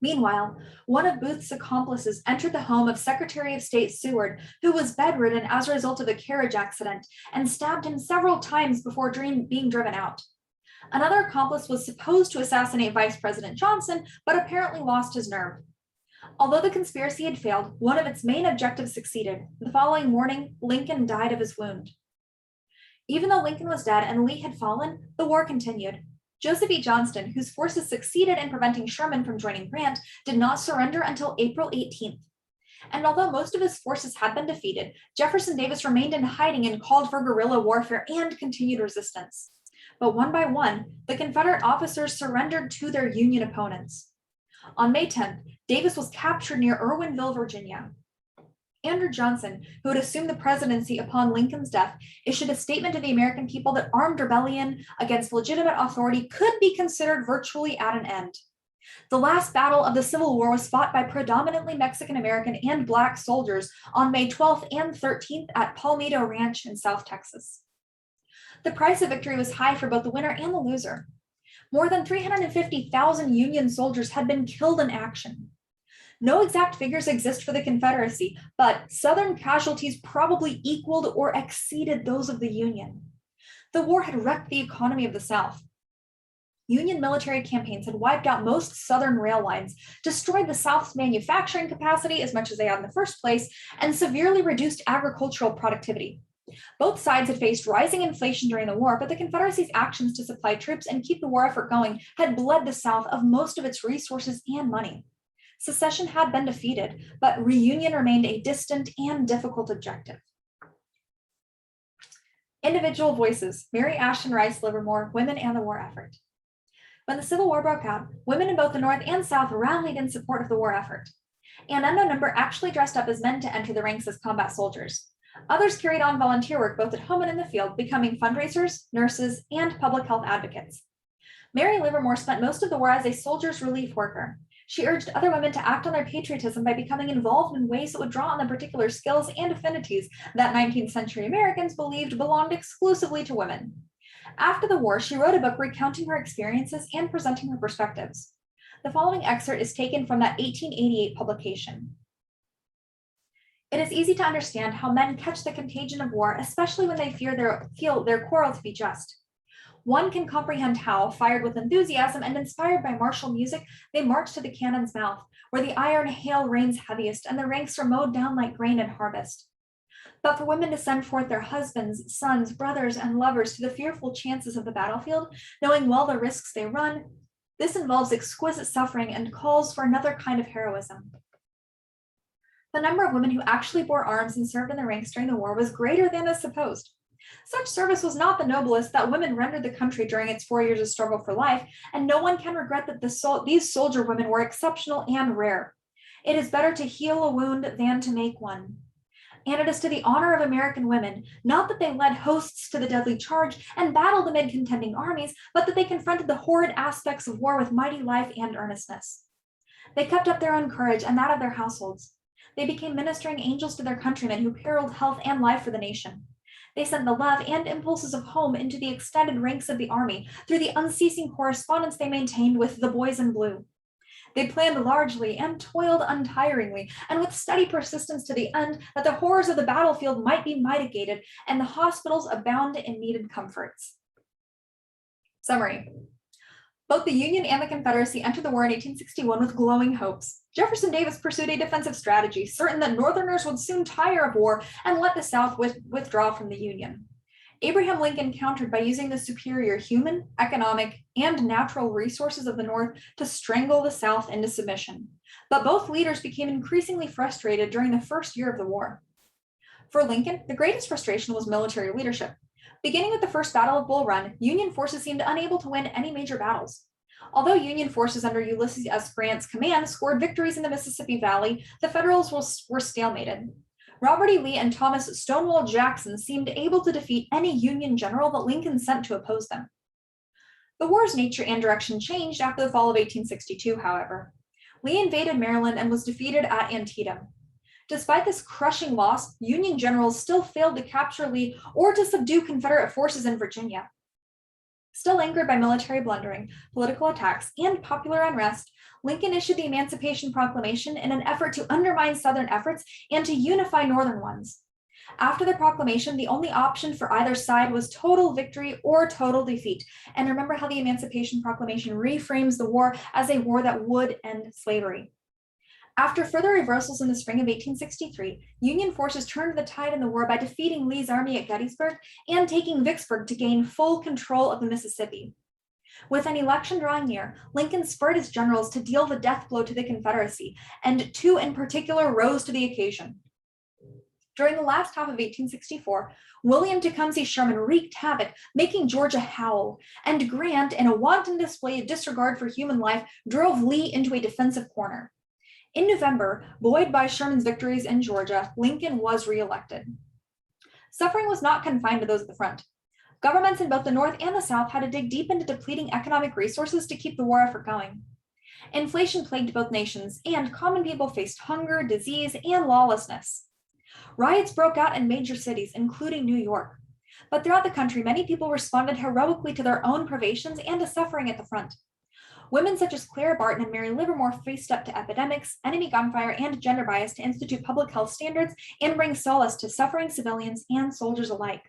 Meanwhile, one of Booth's accomplices entered the home of Secretary of State Seward, who was bedridden as a result of a carriage accident, and stabbed him several times before being driven out. Another accomplice was supposed to assassinate Vice President Johnson, but apparently lost his nerve. Although the conspiracy had failed, one of its main objectives succeeded. The following morning, Lincoln died of his wound. Even though Lincoln was dead and Lee had fallen, the war continued. Joseph E. Johnston, whose forces succeeded in preventing Sherman from joining Grant, did not surrender until April 18th. And although most of his forces had been defeated, Jefferson Davis remained in hiding and called for guerrilla warfare and continued resistance. But one by one, the Confederate officers surrendered to their Union opponents. On May 10th, Davis was captured near Irwinville, Virginia. Andrew Johnson, who had assumed the presidency upon Lincoln's death, issued a statement to the American people that armed rebellion against legitimate authority could be considered virtually at an end. The last battle of the Civil War was fought by predominantly Mexican-American and Black soldiers on May 12th and 13th at Palmito Ranch in South Texas. The price of victory was high for both the winner and the loser. More than 350,000 Union soldiers had been killed in action. No exact figures exist for the Confederacy, but Southern casualties probably equaled or exceeded those of the Union. The war had wrecked the economy of the South. Union military campaigns had wiped out most Southern rail lines, destroyed the South's manufacturing capacity as much as they had in the first place, and severely reduced agricultural productivity. Both sides had faced rising inflation during the war, but the Confederacy's actions to supply troops and keep the war effort going had bled the South of most of its resources and money. Secession had been defeated, but reunion remained a distant and difficult objective. Individual voices: Mary Ashton Rice Livermore, Women and the War Effort. When the Civil War broke out, women in both the North and South rallied in support of the war effort. An unknown number actually dressed up as men to enter the ranks as combat soldiers. Others carried on volunteer work both at home and in the field, becoming fundraisers, nurses, and public health advocates. Mary Livermore spent most of the war as a soldier's relief worker. She urged other women to act on their patriotism by becoming involved in ways that would draw on the particular skills and affinities that 19th century Americans believed belonged exclusively to women. After the war, she wrote a book recounting her experiences and presenting her perspectives. The following excerpt is taken from that 1888 publication. It is easy to understand how men catch the contagion of war, especially when they feel their quarrel to be just. One can comprehend how, fired with enthusiasm and inspired by martial music, they march to the cannon's mouth, where the iron hail rains heaviest and the ranks are mowed down like grain at harvest. But for women to send forth their husbands, sons, brothers, and lovers to the fearful chances of the battlefield, knowing well the risks they run, this involves exquisite suffering and calls for another kind of heroism. The number of women who actually bore arms and served in the ranks during the war was greater than is supposed. Such service was not the noblest that women rendered the country during its 4 years of struggle for life, and no one can regret that these soldier women were exceptional and rare. It is better to heal a wound than to make one. And it is to the honor of American women, not that they led hosts to the deadly charge and battled amid contending armies, but that they confronted the horrid aspects of war with mighty life and earnestness. They kept up their own courage and that of their households. They became ministering angels to their countrymen who periled health and life for the nation. They sent the love and impulses of home into the extended ranks of the army through the unceasing correspondence they maintained with the boys in blue. They planned largely and toiled untiringly and with steady persistence to the end that the horrors of the battlefield might be mitigated and the hospitals abound in needed comforts. Summary. Both the Union and the Confederacy entered the war in 1861 with glowing hopes. Jefferson Davis pursued a defensive strategy, certain that Northerners would soon tire of war and let the South withdraw from the Union. Abraham Lincoln countered by using the superior human, economic, and natural resources of the North to strangle the South into submission. But both leaders became increasingly frustrated during the first year of the war. For Lincoln, the greatest frustration was military leadership. Beginning with the First Battle of Bull Run, Union forces seemed unable to win any major battles. Although Union forces under Ulysses S. Grant's command scored victories in the Mississippi Valley, the Federals were stalemated. Robert E. Lee and Thomas Stonewall Jackson seemed able to defeat any Union general that Lincoln sent to oppose them. The war's nature and direction changed after the fall of 1862, however. Lee invaded Maryland and was defeated at Antietam. Despite this crushing loss, Union generals still failed to capture Lee or to subdue Confederate forces in Virginia. Still angered by military blundering, political attacks, and popular unrest, Lincoln issued the Emancipation Proclamation in an effort to undermine Southern efforts and to unify Northern ones. After the proclamation, the only option for either side was total victory or total defeat. And remember how the Emancipation Proclamation reframes the war as a war that would end slavery. After further reversals in the spring of 1863, Union forces turned the tide in the war by defeating Lee's army at Gettysburg and taking Vicksburg to gain full control of the Mississippi. With an election drawing near, Lincoln spurred his generals to deal the death blow to the Confederacy, and two in particular rose to the occasion. During the last half of 1864, William Tecumseh Sherman wreaked havoc, making Georgia howl, and Grant, in a wanton display of disregard for human life, drove Lee into a defensive corner. In November, buoyed by Sherman's victories in Georgia, Lincoln was reelected. Suffering was not confined to those at the front. Governments in both the North and the South had to dig deep into depleting economic resources to keep the war effort going. Inflation plagued both nations, and common people faced hunger, disease, and lawlessness. Riots broke out in major cities, including New York. But throughout the country, many people responded heroically to their own privations and to suffering at the front. Women such as Clara Barton and Mary Livermore faced up to epidemics, enemy gunfire, and gender bias to institute public health standards and bring solace to suffering civilians and soldiers alike.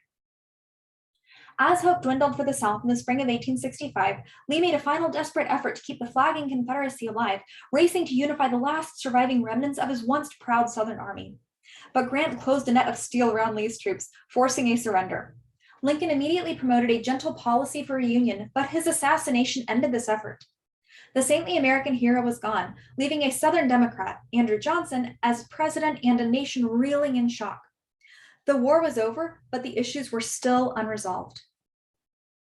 As hope dwindled for the South in the spring of 1865, Lee made a final desperate effort to keep the flagging Confederacy alive, racing to unify the last surviving remnants of his once proud Southern army. But Grant closed a net of steel around Lee's troops, forcing a surrender. Lincoln immediately promoted a gentle policy for reunion, but his assassination ended this effort. The saintly American hero was gone, leaving a Southern Democrat, Andrew Johnson, as president and a nation reeling in shock. The war was over, but the issues were still unresolved.